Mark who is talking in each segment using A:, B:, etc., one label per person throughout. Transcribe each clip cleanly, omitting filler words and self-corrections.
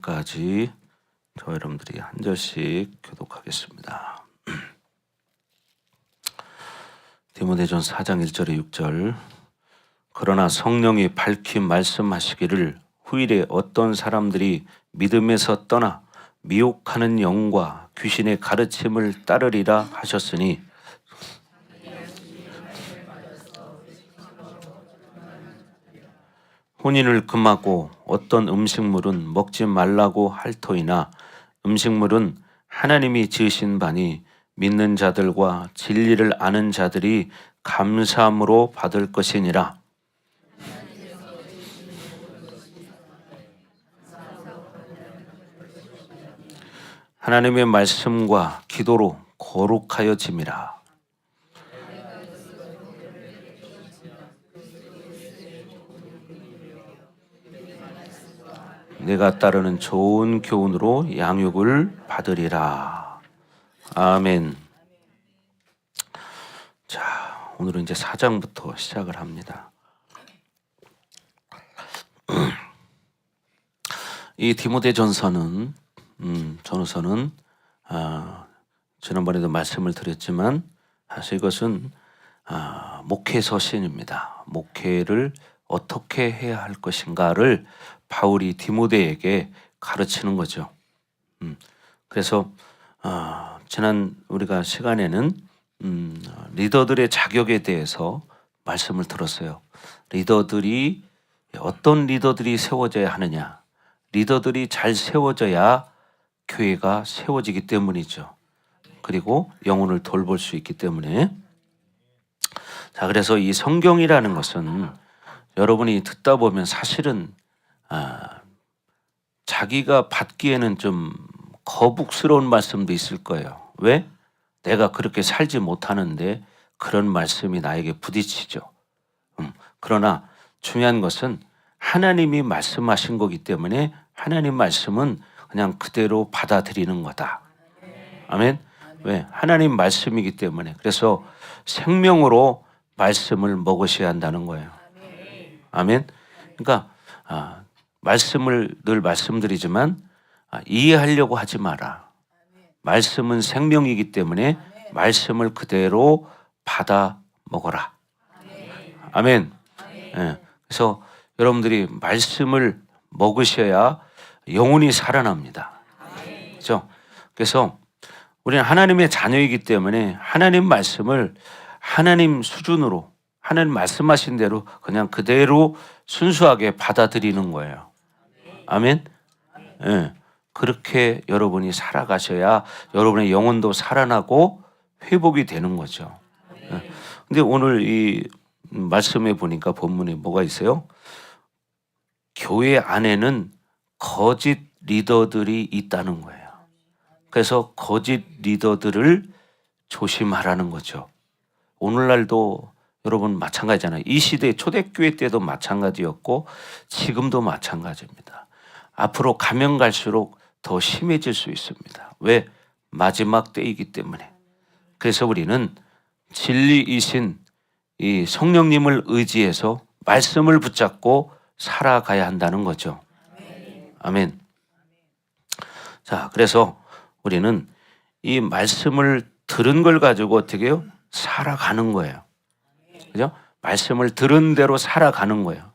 A: 까지 저 여러분들이 한 절씩 교독하겠습니다. 디모데전 4장 1절에 6절. 그러나 성령이 밝히 말씀하시기를 후일에 어떤 사람들이 믿음에서 떠나 미혹하는 영과 귀신의 가르침을 따르리라 하셨으니 혼인을 금하고 어떤 음식물은 먹지 말라고 할 터이나 음식물은 하나님이 지으신 바니 믿는 자들과 진리를 아는 자들이 감사함으로 받을 것이니라. 하나님의 말씀과 기도로 거룩하여짐이라. 내가 따르는 좋은 교훈으로 양육을 받으리라. 아멘. 자, 오늘은 이제 4장부터 시작을 합니다. 이 디모데전서는 전서는 지난번에도 말씀을 드렸지만 사실 이것은 목회 서신입니다. 목회를 어떻게 해야 할 것인가를 바울이 디모데에게 가르치는 거죠. 그래서 지난 우리가 시간에는 리더들의 자격에 대해서 말씀을 들었어요. 리더들이 어떤 리더들이 세워져야 하느냐. 리더들이 잘 세워져야 교회가 세워지기 때문이죠. 그리고 영혼을 돌볼 수 있기 때문에. 자, 그래서 이 성경이라는 것은 여러분이 듣다 보면 사실은 자기가 받기에는 좀 거북스러운 말씀도 있을 거예요. 왜? 내가 그렇게 살지 못하는데 그런 말씀이 나에게 부딪히죠. 그러나 중요한 것은 하나님이 말씀하신 거기 때문에 하나님 말씀은 그냥 그대로 받아들이는 거다. 아멘. 왜? 하나님 말씀이기 때문에. 그래서 생명으로 말씀을 먹으셔야 한다는 거예요. 아멘. 그러니까 말씀을 늘 말씀드리지만 이해하려고 하지 마라. 말씀은 생명이기 때문에 말씀을 그대로 받아 먹어라. 아멘. 예. 그래서 여러분들이 말씀을 먹으셔야 영혼이 살아납니다. 그렇죠? 그래서 우리는 하나님의 자녀이기 때문에 하나님 말씀을 하나님 수준으로 하나님 말씀하신 대로 그냥 그대로 순수하게 받아들이는 거예요. 아멘. 예. 그렇게 여러분이 살아가셔야 여러분의 영혼도 살아나고 회복이 되는 거죠. 예. 근데 오늘 이 말씀에 보니까 본문에 뭐가 있어요? 교회 안에는 거짓 리더들이 있다는 거예요. 그래서 거짓 리더들을 조심하라는 거죠. 오늘날도 여러분 마찬가지잖아요. 이 시대 초대교회 때도 마찬가지였고 지금도 마찬가지입니다. 앞으로 가면 갈수록 더 심해질 수 있습니다. 왜? 마지막 때이기 때문에. 그래서 우리는 진리이신 이 성령님을 의지해서 말씀을 붙잡고 살아가야 한다는 거죠. 아멘. 자, 그래서 우리는 이 말씀을 들은 걸 가지고 어떻게 해요? 살아가는 거예요. 그죠? 말씀을 들은 대로 살아가는 거예요.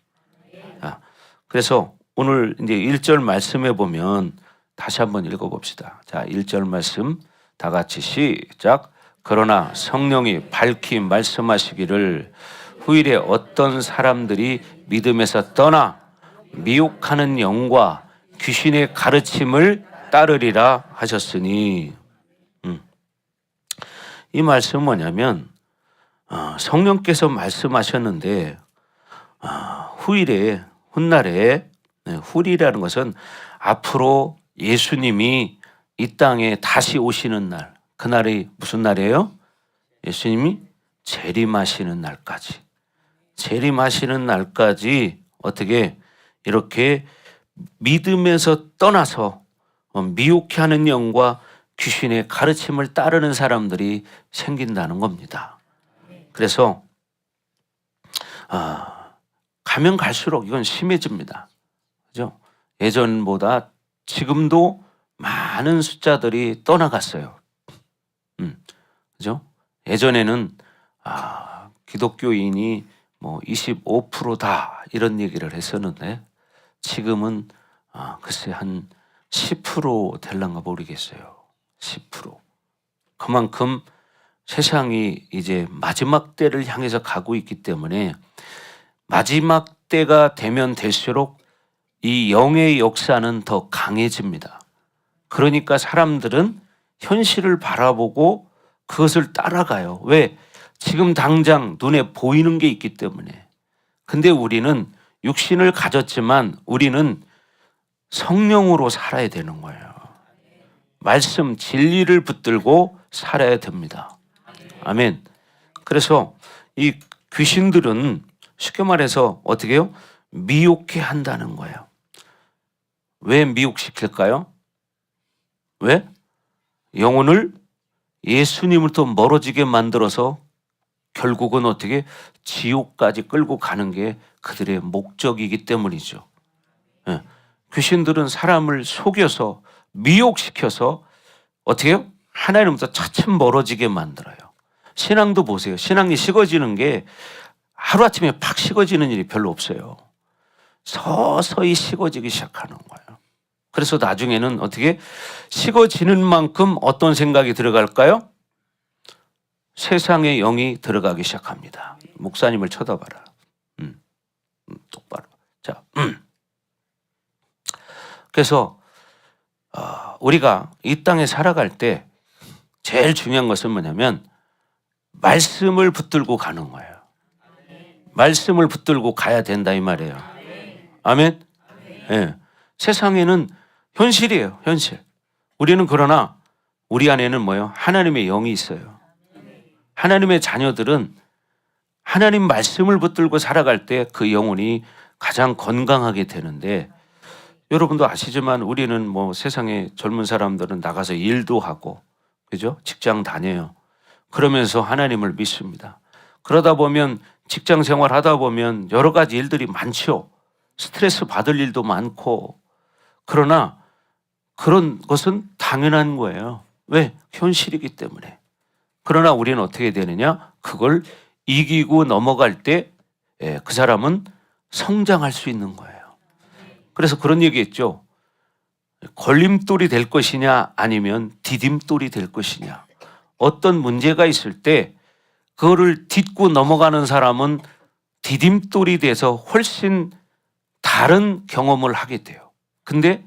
A: 자, 그래서 오늘 이제 1절 말씀에 보면 다시 한번 읽어봅시다. 자, 1절 말씀 다 같이 시작. 그러나 성령이 밝히 말씀하시기를 후일에 어떤 사람들이 믿음에서 떠나 미혹하는 영과 귀신의 가르침을 따르리라 하셨으니, 이 말씀은 뭐냐면 성령께서 말씀하셨는데 후일에 훗날에, 후일이라는 것은 앞으로 예수님이 이 땅에 다시 오시는 날, 그날이 무슨 날이에요? 예수님이 재림하시는 날까지. 재림하시는 날까지 어떻게 이렇게 믿음에서 떠나서 미혹해 하는 영과 귀신의 가르침을 따르는 사람들이 생긴다는 겁니다. 그래서 가면 갈수록 이건 심해집니다. 그죠? 예전보다 지금도 많은 숫자들이 떠나갔어요. 그죠? 예전에는 기독교인이 뭐 25%다 이런 얘기를 했었는데 지금은 글쎄 한 10% 될란가 모르겠어요. 10%. 그만큼 세상이 이제 마지막 때를 향해서 가고 있기 때문에 마지막 때가 되면 될수록 이 영의 역사는 더 강해집니다. 그러니까 사람들은 현실을 바라보고 그것을 따라가요. 왜? 지금 당장 눈에 보이는 게 있기 때문에. 근데 우리는 육신을 가졌지만 우리는 성령으로 살아야 되는 거예요. 말씀 진리를 붙들고 살아야 됩니다. 아멘. 그래서 이 귀신들은 쉽게 말해서 어떻게 해요? 미혹해 한다는 거예요. 왜 미혹시킬까요? 왜? 영혼을 예수님으로부터 멀어지게 만들어서 결국은 어떻게 지옥까지 끌고 가는 게 그들의 목적이기 때문이죠. 예. 귀신들은 사람을 속여서 미혹시켜서 어떻게 해요? 하나님부터 차츰 멀어지게 만들어요. 신앙도 보세요. 신앙이 식어지는 게 하루아침에 팍 식어지는 일이 별로 없어요. 서서히 식어지기 시작하는 거예요. 그래서 나중에는 어떻게 식어지는 만큼 어떤 생각이 들어갈까요? 세상의 영이 들어가기 시작합니다. 목사님을 쳐다봐라. 똑바로. 자, 그래서 우리가 이 땅에 살아갈 때 제일 중요한 것은 뭐냐면 말씀을 붙들고 가는 거예요. 말씀을 붙들고 가야 된다 이 말이에요. 아멘. 예. 세상에는 현실이에요. 현실. 우리는 그러나 우리 안에는 뭐예요? 하나님의 영이 있어요. 하나님의 자녀들은 하나님 말씀을 붙들고 살아갈 때 그 영혼이 가장 건강하게 되는데 여러분도 아시지만 우리는 뭐 세상에 젊은 사람들은 나가서 일도 하고 그죠? 직장 다녀요. 그러면서 하나님을 믿습니다. 그러다 보면 직장 생활 하다 보면 여러 가지 일들이 많죠. 스트레스 받을 일도 많고 그러나 그런 것은 당연한 거예요. 왜? 현실이기 때문에. 그러나 우리는 어떻게 되느냐? 그걸 이기고 넘어갈 때 그 사람은 성장할 수 있는 거예요. 그래서 그런 얘기했죠. 걸림돌이 될 것이냐 아니면 디딤돌이 될 것이냐. 어떤 문제가 있을 때 그거를 딛고 넘어가는 사람은 디딤돌이 돼서 훨씬 다른 경험을 하게 돼요. 근데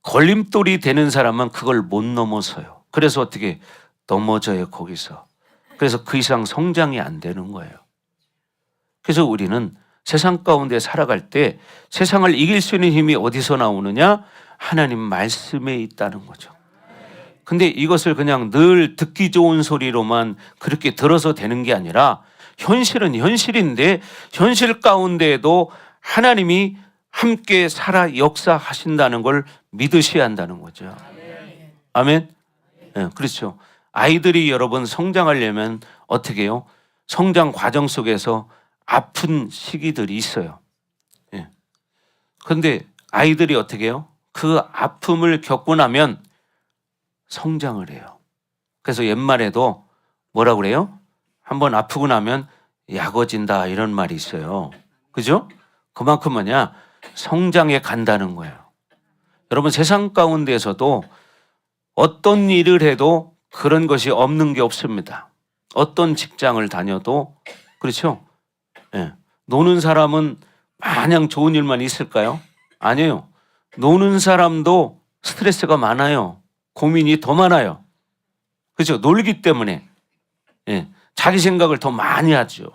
A: 걸림돌이 되는 사람은 그걸 못 넘어서요. 그래서 어떻게 넘어져요 거기서. 그래서 그 이상 성장이 안 되는 거예요. 그래서 우리는 세상 가운데 살아갈 때 세상을 이길 수 있는 힘이 어디서 나오느냐? 하나님 말씀에 있다는 거죠. 근데 이것을 그냥 늘 듣기 좋은 소리로만 그렇게 들어서 되는 게 아니라 현실은 현실인데 현실 가운데에도 하나님이 함께 살아 역사하신다는 걸 믿으셔야 한다는 거죠. 아멘? 네, 그렇죠. 아이들이 여러분 성장하려면 어떻게 해요? 성장 과정 속에서 아픈 시기들이 있어요. 그런데 아이들이 어떻게 해요? 그 아픔을 겪고 나면 성장을 해요. 그래서 옛말에도 뭐라고 그래요? 한번 아프고 나면 약어진다 이런 말이 있어요. 그죠? 그만큼 뭐냐? 성장해 간다는 거예요. 여러분 세상 가운데에서도 어떤 일을 해도 그런 것이 없는 게 없습니다. 어떤 직장을 다녀도 그렇죠? 예. 노는 사람은 마냥 좋은 일만 있을까요? 아니에요. 노는 사람도 스트레스가 많아요. 고민이 더 많아요. 그렇죠? 놀기 때문에 예. 자기 생각을 더 많이 하죠.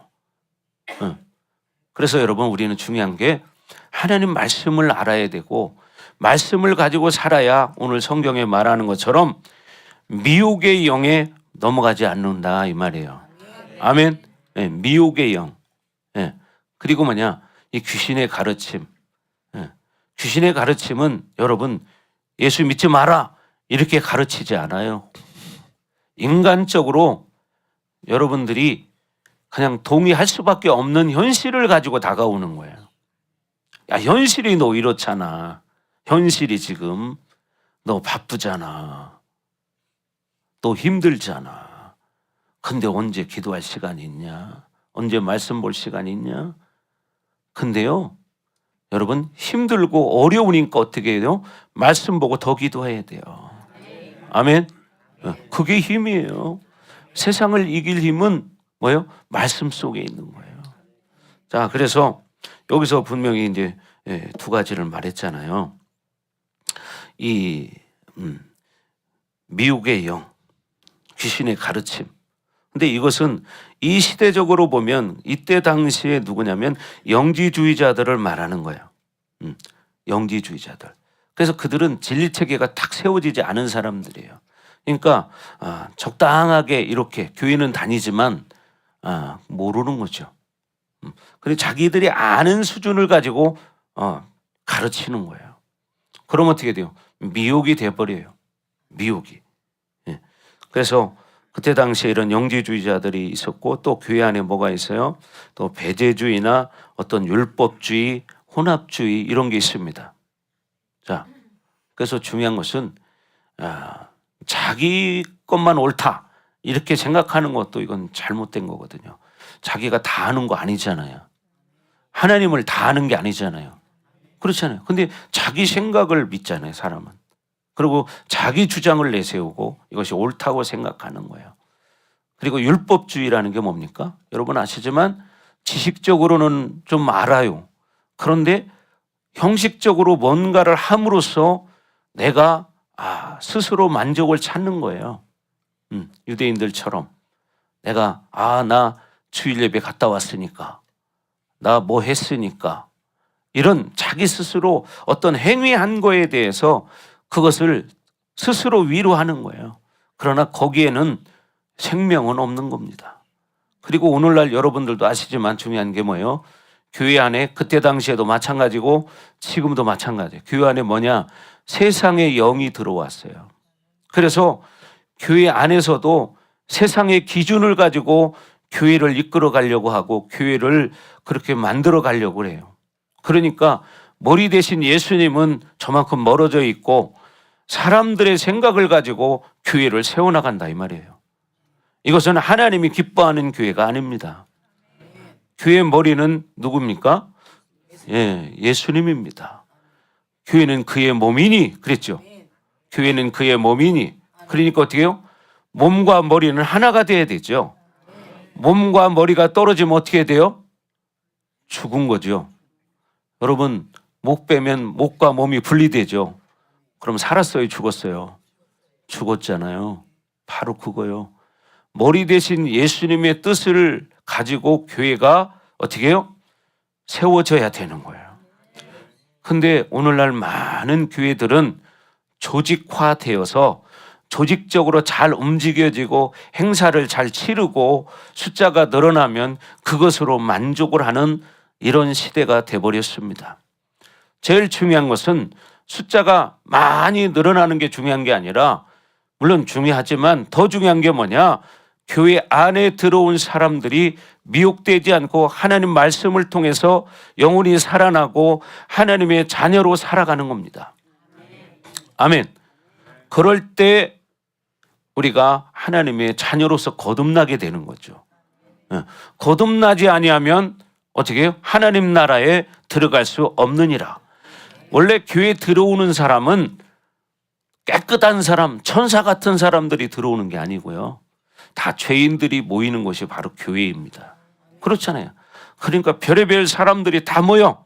A: 예. 그래서 여러분 우리는 중요한 게 하나님 말씀을 알아야 되고 말씀을 가지고 살아야 오늘 성경에 말하는 것처럼 미혹의 영에 넘어가지 않는다 이 말이에요. 아멘. 예. 미혹의 영. 예. 그리고 뭐냐 이 귀신의 가르침. 예. 귀신의 가르침은 여러분 예수 믿지 마라 이렇게 가르치지 않아요. 인간적으로 여러분들이 그냥 동의할 수밖에 없는 현실을 가지고 다가오는 거예요. 야 현실이 너 이렇잖아. 현실이 지금 너 바쁘잖아. 또 힘들잖아. 근데 언제 기도할 시간이 있냐? 언제 말씀 볼 시간이 있냐? 근데요, 여러분 힘들고 어려우니까 어떻게 해요? 말씀 보고 더 기도해야 돼요. 아멘. 그게 힘이에요. 세상을 이길 힘은 뭐예요? 말씀 속에 있는 거예요. 자, 그래서 여기서 분명히 이제 두 가지를 말했잖아요. 이 미혹의 영, 귀신의 가르침. 근데 이것은 이 시대적으로 보면 이때 당시에 누구냐면 영지주의자들을 말하는 거예요. 영지주의자들. 그래서 그들은 진리 체계가 탁 세워지지 않은 사람들이에요. 그러니까 적당하게 이렇게 교회는 다니지만 모르는 거죠. 그리고 자기들이 아는 수준을 가지고 가르치는 거예요. 그럼 어떻게 돼요? 미혹이 돼버려요. 미혹이. 그래서 그때 당시에 이런 영지주의자들이 있었고 또 교회 안에 뭐가 있어요? 또 배제주의나 어떤 율법주의, 혼합주의 이런 게 있습니다. 자, 그래서 중요한 것은 자기 것만 옳다 이렇게 생각하는 것도 이건 잘못된 거거든요. 자기가 다 아는 거 아니잖아요. 하나님을 다 아는 게 아니잖아요. 그렇잖아요. 근데 자기 생각을 믿잖아요, 사람은. 그리고 자기 주장을 내세우고 이것이 옳다고 생각하는 거예요. 그리고 율법주의라는 게 뭡니까? 여러분 아시지만 지식적으로는 좀 알아요. 그런데 형식적으로 뭔가를 함으로써 내가 스스로 만족을 찾는 거예요. 유대인들처럼 내가 나 주일 예배 갔다 왔으니까 나 뭐 했으니까 이런 자기 스스로 어떤 행위한 거에 대해서 그것을 스스로 위로하는 거예요. 그러나 거기에는 생명은 없는 겁니다. 그리고 오늘날 여러분들도 아시지만 중요한 게 뭐예요? 교회 안에 그때 당시에도 마찬가지고 지금도 마찬가지예요. 교회 안에 뭐냐? 세상의 영이 들어왔어요. 그래서 교회 안에서도 세상의 기준을 가지고 교회를 이끌어 가려고 하고 교회를 그렇게 만들어 가려고 해요. 그러니까 머리 대신 예수님은 저만큼 멀어져 있고 사람들의 생각을 가지고 교회를 세워나간다 이 말이에요. 이것은 하나님이 기뻐하는 교회가 아닙니다. 교회의 머리는 누굽니까? 예수님입니다. 교회는 그의 몸이니 그랬죠. 교회는 그의 몸이니 그러니까 어떻게 해요? 몸과 머리는 하나가 돼야 되죠. 몸과 머리가 떨어지면 어떻게 돼요? 죽은 거죠. 여러분 목 빼면 목과 몸이 분리되죠. 그럼 살았어요? 죽었어요? 죽었잖아요. 바로 그거요. 머리 대신 예수님의 뜻을 가지고 교회가 어떻게 해요? 세워져야 되는 거예요. 근데 오늘날 많은 교회들은 조직화되어서 조직적으로 잘 움직여지고 행사를 잘 치르고 숫자가 늘어나면 그것으로 만족을 하는 이런 시대가 돼버렸습니다. 제일 중요한 것은 숫자가 많이 늘어나는 게 중요한 게 아니라 물론 중요하지만 더 중요한 게 뭐냐? 교회 안에 들어온 사람들이 미혹되지 않고 하나님 말씀을 통해서 영혼이 살아나고 하나님의 자녀로 살아가는 겁니다. 아멘. 그럴 때 우리가 하나님의 자녀로서 거듭나게 되는 거죠. 거듭나지 아니하면 어떻게 해요? 하나님 나라에 들어갈 수 없느니라. 원래 교회에 들어오는 사람은 깨끗한 사람, 천사 같은 사람들이 들어오는 게 아니고요. 다 죄인들이 모이는 곳이 바로 교회입니다. 그렇잖아요. 그러니까 별의별 사람들이 다 모여.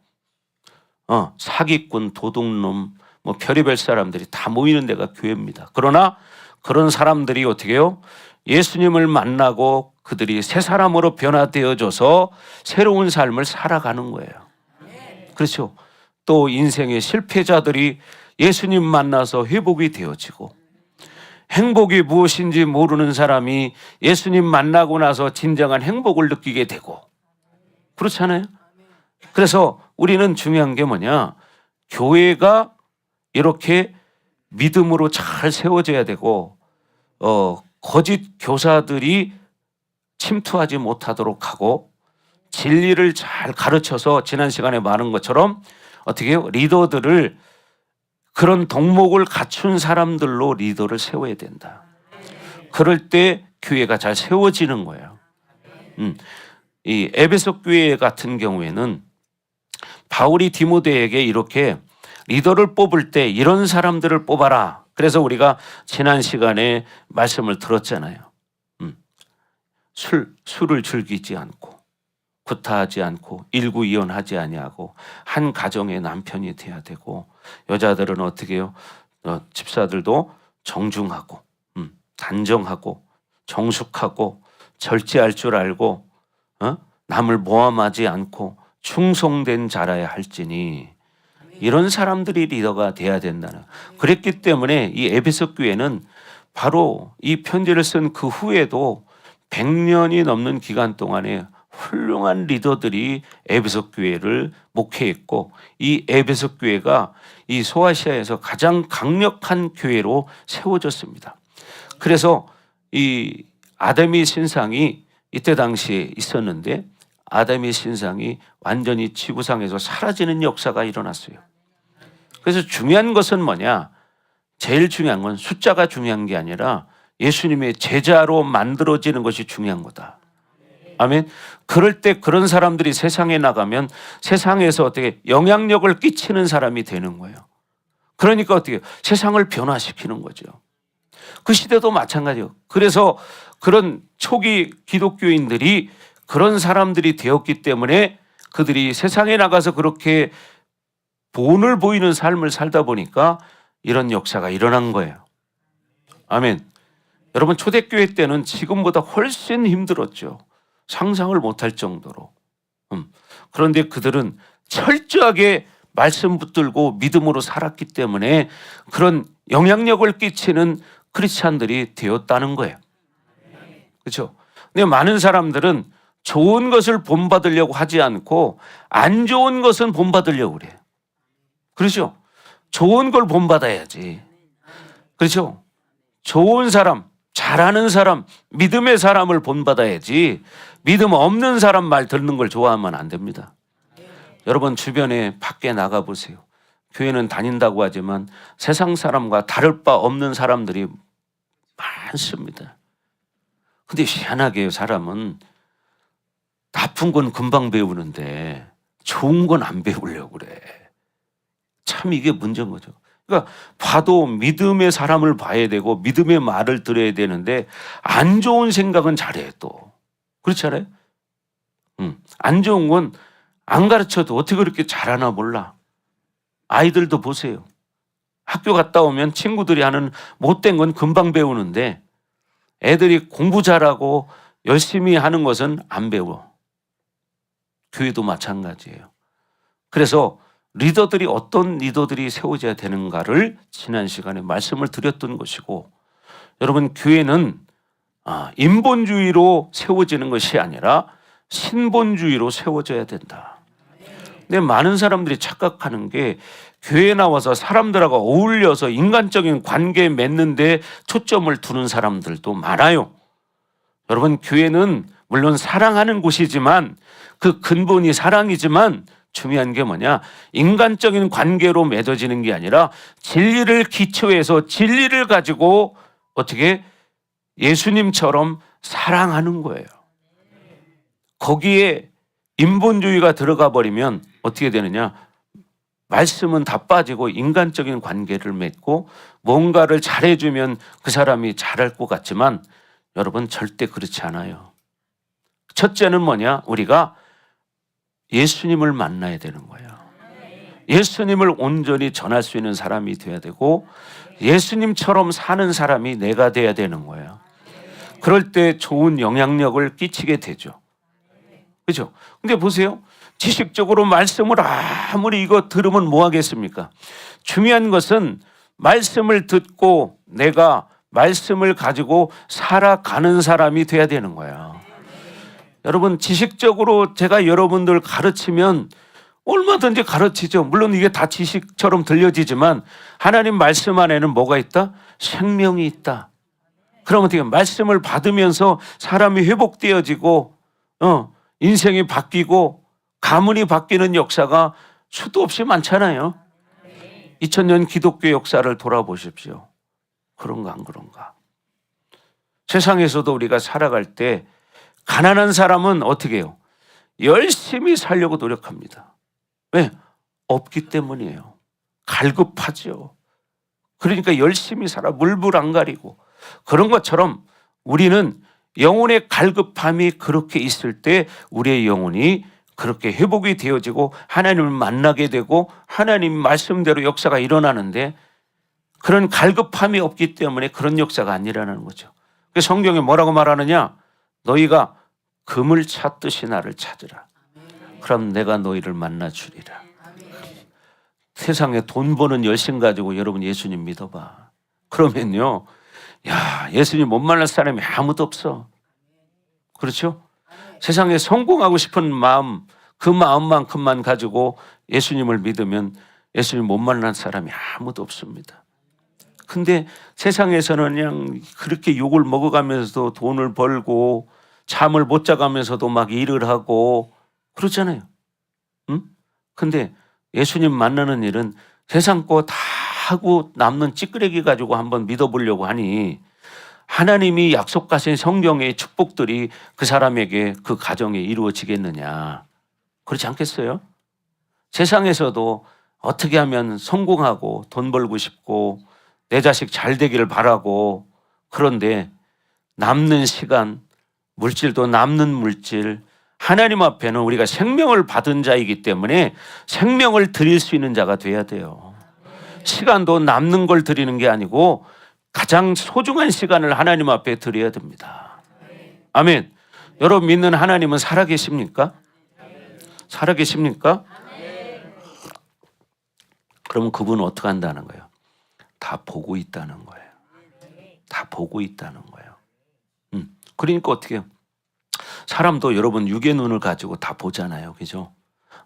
A: 사기꾼, 도둑놈, 뭐 별의별 사람들이 다 모이는 데가 교회입니다. 그러나 그런 사람들이 어떻게 해요? 예수님을 만나고 그들이 새 사람으로 변화되어져서 새로운 삶을 살아가는 거예요. 그렇죠. 또 인생의 실패자들이 예수님 만나서 회복이 되어지고 행복이 무엇인지 모르는 사람이 예수님 만나고 나서 진정한 행복을 느끼게 되고 그렇잖아요. 그래서 우리는 중요한 게 뭐냐? 교회가 이렇게 믿음으로 잘 세워져야 되고 거짓 교사들이 침투하지 못하도록 하고 진리를 잘 가르쳐서 지난 시간에 말한 것처럼 어떻게 해요? 리더들을 그런 덕목을 갖춘 사람들로 리더를 세워야 된다. 그럴 때 교회가 잘 세워지는 거예요. 이 에베소 교회 같은 경우에는 바울이 디모데에게 이렇게 리더를 뽑을 때 이런 사람들을 뽑아라. 그래서 우리가 지난 시간에 말씀을 들었잖아요. 술을 즐기지 않고 구타하지 않고 일구이연하지 아니하고 한 가정의 남편이 돼야 되고, 여자들은 어떻게 해요? 집사들도 정중하고 단정하고 정숙하고 절제할 줄 알고 남을 모함하지 않고 충성된 자라야 할지니, 이런 사람들이 리더가 돼야 된다는. 그랬기 때문에 이 에베소 교회는 바로 이 편지를 쓴 그 후에도 100년이 넘는 기간 동안에 훌륭한 리더들이 에베소 교회를 목회했고, 이 에베소 교회가 이 소아시아에서 가장 강력한 교회로 세워졌습니다. 그래서 이 아담의 신상이 이때 당시에 있었는데, 아담의 신상이 완전히 지구상에서 사라지는 역사가 일어났어요. 그래서 중요한 것은 뭐냐? 제일 중요한 건 숫자가 중요한 게 아니라 예수님의 제자로 만들어지는 것이 중요한 거다. 아멘. 그럴 때 그런 사람들이 세상에 나가면 세상에서 어떻게 영향력을 끼치는 사람이 되는 거예요. 그러니까 어떻게 세상을 변화시키는 거죠. 그 시대도 마찬가지예요. 그래서 그런 초기 기독교인들이 그런 사람들이 되었기 때문에 그들이 세상에 나가서 그렇게 본을 보이는 삶을 살다 보니까 이런 역사가 일어난 거예요. 아멘. 여러분, 초대교회 때는 지금보다 훨씬 힘들었죠. 상상을 못할 정도로. 그런데 그들은 철저하게 말씀 붙들고 믿음으로 살았기 때문에 그런 영향력을 끼치는 크리스찬들이 되었다는 거예요. 그렇죠? 근데 많은 사람들은 좋은 것을 본받으려고 하지 않고 안 좋은 것은 본받으려고 그래요. 그렇죠? 좋은 걸 본받아야지. 그렇죠? 좋은 사람, 잘하는 사람, 믿음의 사람을 본받아야지 믿음 없는 사람 말 듣는 걸 좋아하면 안 됩니다. 여러분, 주변에 밖에 나가보세요. 교회는 다닌다고 하지만 세상 사람과 다를 바 없는 사람들이 많습니다. 근데 희한하게 사람은 나쁜 건 금방 배우는데 좋은 건 안 배우려고 그래. 참 이게 문제인 거죠. 그러니까 봐도 믿음의 사람을 봐야 되고 믿음의 말을 들어야 되는데 안 좋은 생각은 잘해 또. 그렇지 않아요? 안 좋은 건 안 가르쳐도 어떻게 그렇게 잘하나 몰라. 아이들도 보세요. 학교 갔다 오면 친구들이 하는 못된 건 금방 배우는데 애들이 공부 잘하고 열심히 하는 것은 안 배워. 교회도 마찬가지예요. 그래서 리더들이 어떤 리더들이 세워져야 되는가를 지난 시간에 말씀을 드렸던 것이고, 여러분, 교회는 인본주의로 세워지는 것이 아니라 신본주의로 세워져야 된다. 근데 많은 사람들이 착각하는 게 교회에 나와서 사람들하고 어울려서 인간적인 관계 맺는데 초점을 두는 사람들도 많아요. 여러분, 교회는 물론 사랑하는 곳이지만 그 근본이 사랑이지만 중요한 게 뭐냐? 인간적인 관계로 맺어지는 게 아니라 진리를 기초해서 진리를 가지고 어떻게 예수님처럼 사랑하는 거예요. 거기에 인본주의가 들어가 버리면 어떻게 되느냐? 말씀은 다 빠지고 인간적인 관계를 맺고 뭔가를 잘해주면 그 사람이 잘할 것 같지만 여러분, 절대 그렇지 않아요. 첫째는 뭐냐? 우리가 예수님을 만나야 되는 거예요. 예수님을 온전히 전할 수 있는 사람이 돼야 되고 예수님처럼 사는 사람이 내가 돼야 되는 거예요. 그럴 때 좋은 영향력을 끼치게 되죠. 그렇죠? 근데 보세요. 지식적으로 말씀을 아무리 이거 들으면 뭐 하겠습니까? 중요한 것은 말씀을 듣고 내가 말씀을 가지고 살아가는 사람이 돼야 되는 거야. 여러분, 지식적으로 제가 여러분들 가르치면 얼마든지 가르치죠. 물론 이게 다 지식처럼 들려지지만 하나님 말씀 안에는 뭐가 있다? 생명이 있다. 그럼 어떻게 말씀을 받으면서 사람이 회복되어지고 인생이 바뀌고 가문이 바뀌는 역사가 수도 없이 많잖아요. 2000년 기독교 역사를 돌아보십시오. 그런가 안 그런가? 세상에서도 우리가 살아갈 때 가난한 사람은 어떻게 해요? 열심히 살려고 노력합니다. 왜? 없기 때문이에요. 갈급하죠. 그러니까 열심히 살아 물불 안 가리고. 그런 것처럼 우리는 영혼의 갈급함이 그렇게 있을 때 우리의 영혼이 그렇게 회복이 되어지고 하나님을 만나게 되고 하나님 말씀대로 역사가 일어나는데, 그런 갈급함이 없기 때문에 그런 역사가 안 일어나는 거죠. 성경에 뭐라고 말하느냐? 너희가 금을 찾듯이 나를 찾으라. 그럼 내가 너희를 만나 주리라. 세상에 돈 버는 열심 가지고 여러분 예수님 믿어봐. 그러면요, 야, 예수님 못 만날 사람이 아무도 없어. 그렇죠? 세상에 성공하고 싶은 마음, 그 마음만큼만 가지고 예수님을 믿으면 예수님 못 만난 사람이 아무도 없습니다. 근데 세상에서는 그냥 그렇게 욕을 먹어가면서도 돈을 벌고 잠을 못 자가면서도 막 일을 하고 그렇잖아요. 응? 근데 예수님 만나는 일은 세상 거 다 하고 남는 찌끄레기 가지고 한번 믿어보려고 하니 하나님이 약속하신 성경의 축복들이 그 사람에게 그 가정에 이루어지겠느냐? 그렇지 않겠어요? 세상에서도 어떻게 하면 성공하고 돈 벌고 싶고 내 자식 잘 되기를 바라고, 그런데 남는 시간, 물질도 남는 물질, 하나님 앞에는 우리가 생명을 받은 자이기 때문에 생명을 드릴 수 있는 자가 돼야 돼요. 시간도 남는 걸 드리는 게 아니고 가장 소중한 시간을 하나님 앞에 드려야 됩니다. 아멘. 여러분 믿는 하나님은 살아계십니까? 살아계십니까? 그러면 그분은 어떻게 한다는 거예요? 다 보고 있다는 거예요. 다 보고 있다는 거예요. 그러니까 어떻게 해요? 사람도 여러분 육의 눈을 가지고 다 보잖아요. 그죠?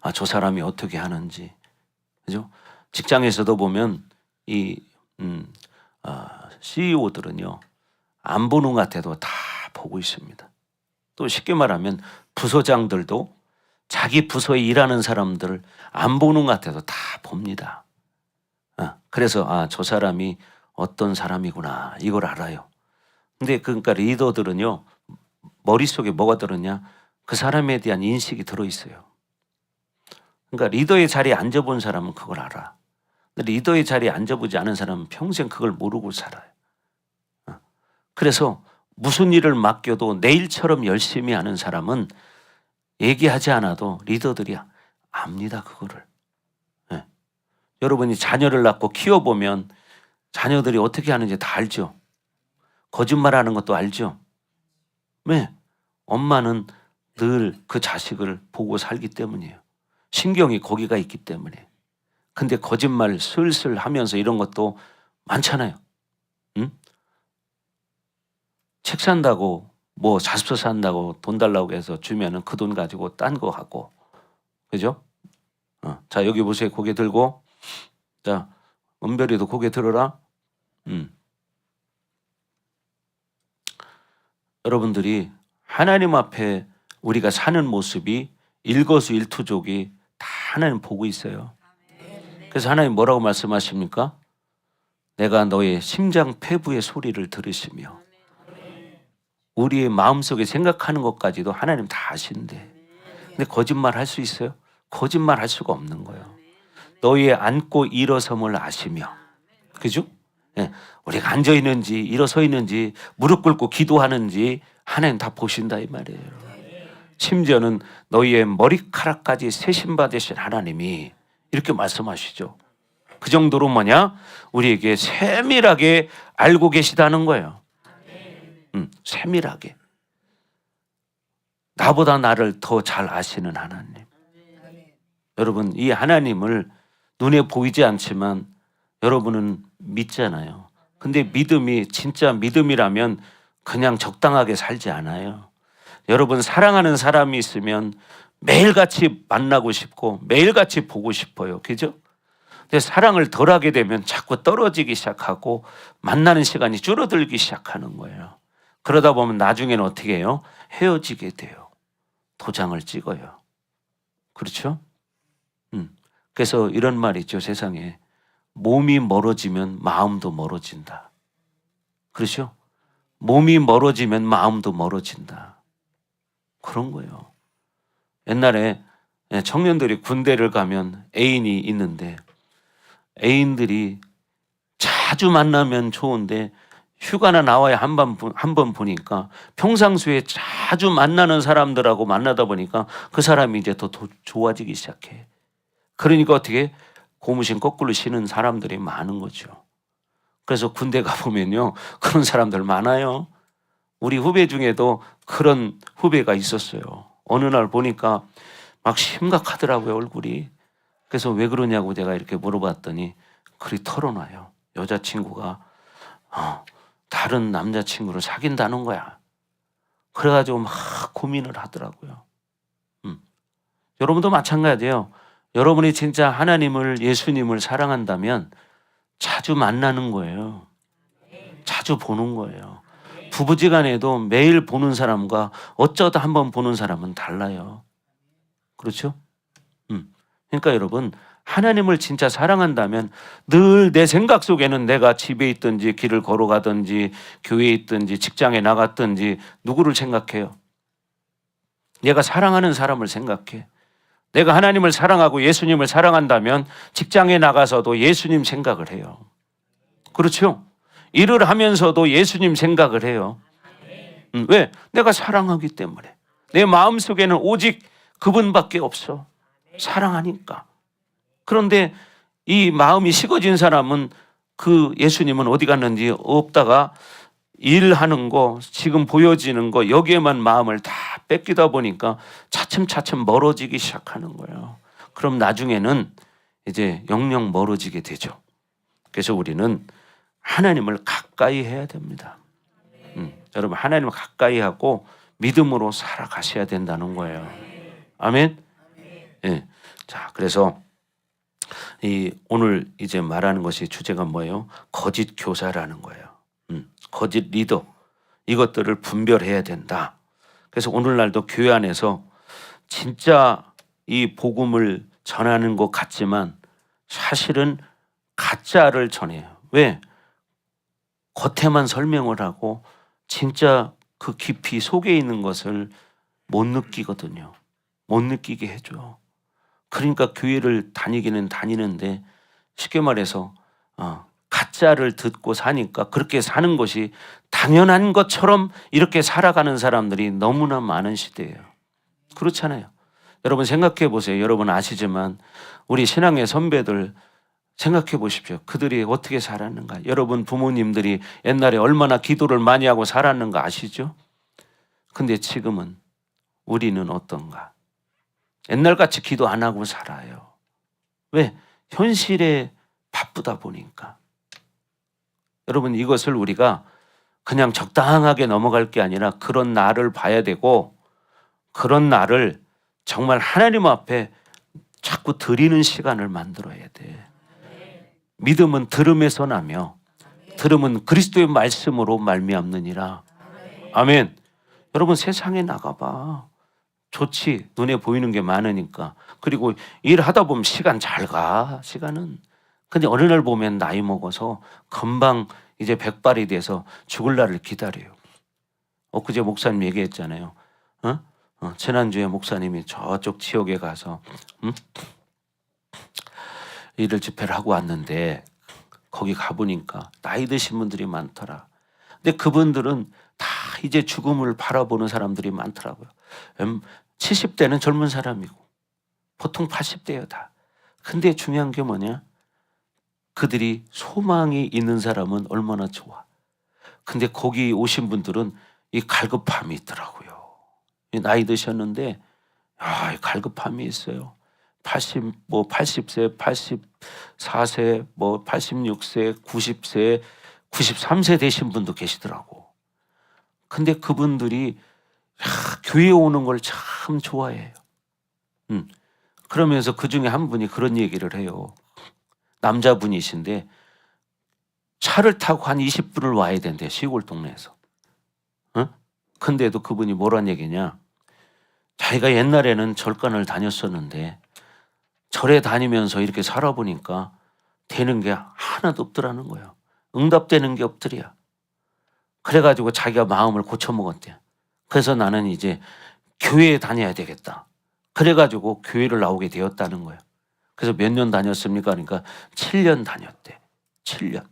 A: 아, 저 사람이 어떻게 하는지. 그죠? 직장에서도 보면 이 CEO들은요, 안 보는 것 같아도 다 보고 있습니다. 또 쉽게 말하면 부서장들도 자기 부서에 일하는 사람들을 안 보는 것 같아도 다 봅니다. 그래서 저 사람이 어떤 사람이구나 이걸 알아요. 근데 그러니까 리더들은요, 머릿속에 뭐가 들었냐? 그 사람에 대한 인식이 들어있어요. 그러니까 리더의 자리에 앉아본 사람은 그걸 알아. 근데 리더의 자리에 앉아보지 않은 사람은 평생 그걸 모르고 살아요. 그래서 무슨 일을 맡겨도 내일처럼 열심히 하는 사람은 얘기하지 않아도 리더들이 압니다, 그거를. 네. 여러분이 자녀를 낳고 키워보면 자녀들이 어떻게 하는지 다 알죠. 거짓말하는 것도 알죠. 왜? 엄마는 늘 그 자식을 보고 살기 때문이에요. 신경이 거기가 있기 때문에. 근데 거짓말 슬슬 하면서 이런 것도 많잖아요. 응? 책 산다고 뭐 자습서 산다고 돈 달라고 해서 주면은 그 돈 가지고 딴 거 하고. 그죠? 자, 여기 보세요. 고개 들고. 자, 은별이도 고개 들어라. 여러분들이 하나님 앞에 우리가 사는 모습이 일거수일투족이 다 하나님 보고 있어요. 그래서 하나님 뭐라고 말씀하십니까? 내가 너의 심장 폐부의 소리를 들으시며 우리의 마음속에 생각하는 것까지도 하나님 다 아시는데, 근데 거짓말 할 수 있어요? 거짓말 할 수가 없는 거예요. 너희의 앉고 일어섬을 아시며. 그죠? 네. 우리가 앉아 있는지 일어서 있는지 무릎 꿇고 기도하는지 하나님 다 보신다 이 말이에요. 심지어는 너희의 머리카락까지 세심 받으신 하나님이 이렇게 말씀하시죠. 그 정도로 뭐냐? 우리에게 세밀하게 알고 계시다는 거예요. 세밀하게. 나보다 나를 더 잘 아시는 하나님. 여러분, 이 하나님을 눈에 보이지 않지만 여러분은 믿잖아요. 근데 믿음이 진짜 믿음이라면 그냥 적당하게 살지 않아요. 여러분, 사랑하는 사람이 있으면 매일같이 만나고 싶고 매일같이 보고 싶어요. 그죠? 근데 사랑을 덜하게 되면 자꾸 떨어지기 시작하고 만나는 시간이 줄어들기 시작하는 거예요. 그러다 보면 나중에는 어떻게 해요? 헤어지게 돼요. 도장을 찍어요. 그렇죠? 그래서 이런 말이 있죠, 세상에. 몸이 멀어지면 마음도 멀어진다. 그렇죠? 몸이 멀어지면 마음도 멀어진다. 그런 거예요. 옛날에 청년들이 군대를 가면 애인이 있는데 애인들이 자주 만나면 좋은데 휴가나 나와야 한 번 보니까 평상시에 자주 만나는 사람들하고 만나다 보니까 그 사람이 이제 더 좋아지기 시작해. 그러니까 어떻게 고무신 거꾸로 신은 사람들이 많은 거죠. 그래서 군대 가보면요 그런 사람들 많아요. 우리 후배 중에도 그런 후배가 있었어요. 어느 날 보니까 막 심각하더라고요 얼굴이. 그래서 왜 그러냐고 제가 이렇게 물어봤더니 그리 털어놔요. 여자친구가 다른 남자친구를 사귄다는 거야. 그래가지고 막 고민을 하더라고요. 여러분도 마찬가지예요. 여러분이 진짜 하나님을, 예수님을 사랑한다면 자주 만나는 거예요. 자주 보는 거예요. 부부지간에도 매일 보는 사람과 어쩌다 한번 보는 사람은 달라요. 그렇죠? 그러니까 여러분 하나님을 진짜 사랑한다면 늘 내 생각 속에는 내가 집에 있든지 길을 걸어가든지 교회에 있든지 직장에 나갔든지 누구를 생각해요? 내가 사랑하는 사람을 생각해. 내가 하나님을 사랑하고 예수님을 사랑한다면 직장에 나가서도 예수님 생각을 해요. 그렇죠? 일을 하면서도 예수님 생각을 해요. 왜? 내가 사랑하기 때문에. 내 마음속에는 오직 그분밖에 없어. 사랑하니까. 그런데 이 마음이 식어진 사람은 그 예수님은 어디 갔는지 없다가 일하는 거, 지금 보여지는 거 여기에만 마음을 다 뺏기다 보니까 차츰차츰 멀어지기 시작하는 거예요. 그럼 나중에는 이제 영영 멀어지게 되죠. 그래서 우리는 하나님을 가까이 해야 됩니다. 여러분 하나님을 가까이 하고 믿음으로 살아가셔야 된다는 거예요. 아멘. 예. 자, 그래서 오늘 이제 말하는 것이 주제가 뭐예요? 거짓 교사라는 거예요. 거짓 리더. 이것들을 분별해야 된다. 그래서 오늘날도 교회 안에서 진짜 이 복음을 전하는 것 같지만 사실은 가짜를 전해요. 왜? 겉에만 설명을 하고 진짜 그 깊이 속에 있는 것을 못 느끼거든요. 못 느끼게 해줘. 그러니까 교회를 다니기는 다니는데 쉽게 말해서 가짜를 듣고 사니까 그렇게 사는 것이 당연한 것처럼 이렇게 살아가는 사람들이 너무나 많은 시대예요. 그렇잖아요. 여러분 생각해 보세요. 여러분 아시지만 우리 신앙의 선배들 생각해 보십시오. 그들이 어떻게 살았는가. 여러분 부모님들이 옛날에 얼마나 기도를 많이 하고 살았는가 아시죠? 근데 지금은 우리는 어떤가? 옛날같이 기도 안 하고 살아요. 왜? 현실에 바쁘다 보니까. 여러분 이것을 우리가 그냥 적당하게 넘어갈 게 아니라 그런 날을 봐야 되고 그런 날을 정말 하나님 앞에 자꾸 드리는 시간을 만들어야 돼. 믿음은 들음에서 나며 들음은 그리스도의 말씀으로 말미암느니라. 아멘. 여러분 세상에 나가봐. 좋지. 눈에 보이는 게 많으니까. 그리고 일하다 보면 시간 잘 가. 시간은. 근데 어느 날 보면 나이 먹어서 금방 이제 백발이 돼서 죽을 날을 기다려요. 엊그제 목사님 얘기했잖아요. 지난주에 목사님이 저쪽 지역에 가서 일을 집회를 하고 왔는데 거기 가보니까 나이 드신 분들이 많더라. 근데 그분들은 다 이제 죽음을 바라보는 사람들이 많더라고요. 70대는 젊은 사람이고 보통 80대예요 다. 근데 중요한 게 뭐냐? 그들이 소망이 있는 사람은 얼마나 좋아. 근데 거기 오신 분들은 이 갈급함이 있더라고요. 나이 드셨는데 이 갈급함이 있어요. 80세, 84세, 86세, 90세, 93세 되신 분도 계시더라고. 근데 그분들이 교회에 오는 걸 참 좋아해요. 그러면서 그 중에 한 분이 그런 얘기를 해요. 남자분이신데 차를 타고 한 20분을 와야 된대, 시골 동네에서. 근데도 그분이 뭐란 얘기냐? 자기가 옛날에는 절간을 다녔었는데 절에 다니면서 이렇게 살아보니까 되는 게 하나도 없더라는 거예요. 응답되는 게 없더랴. 그래가지고 자기가 마음을 고쳐먹었대요. 그래서 나는 이제 교회에 다녀야 되겠다. 그래가지고 교회를 나오게 되었다는 거예요. 그래서 몇 년 다녔습니까? 그러니까 7년 다녔대. 7년.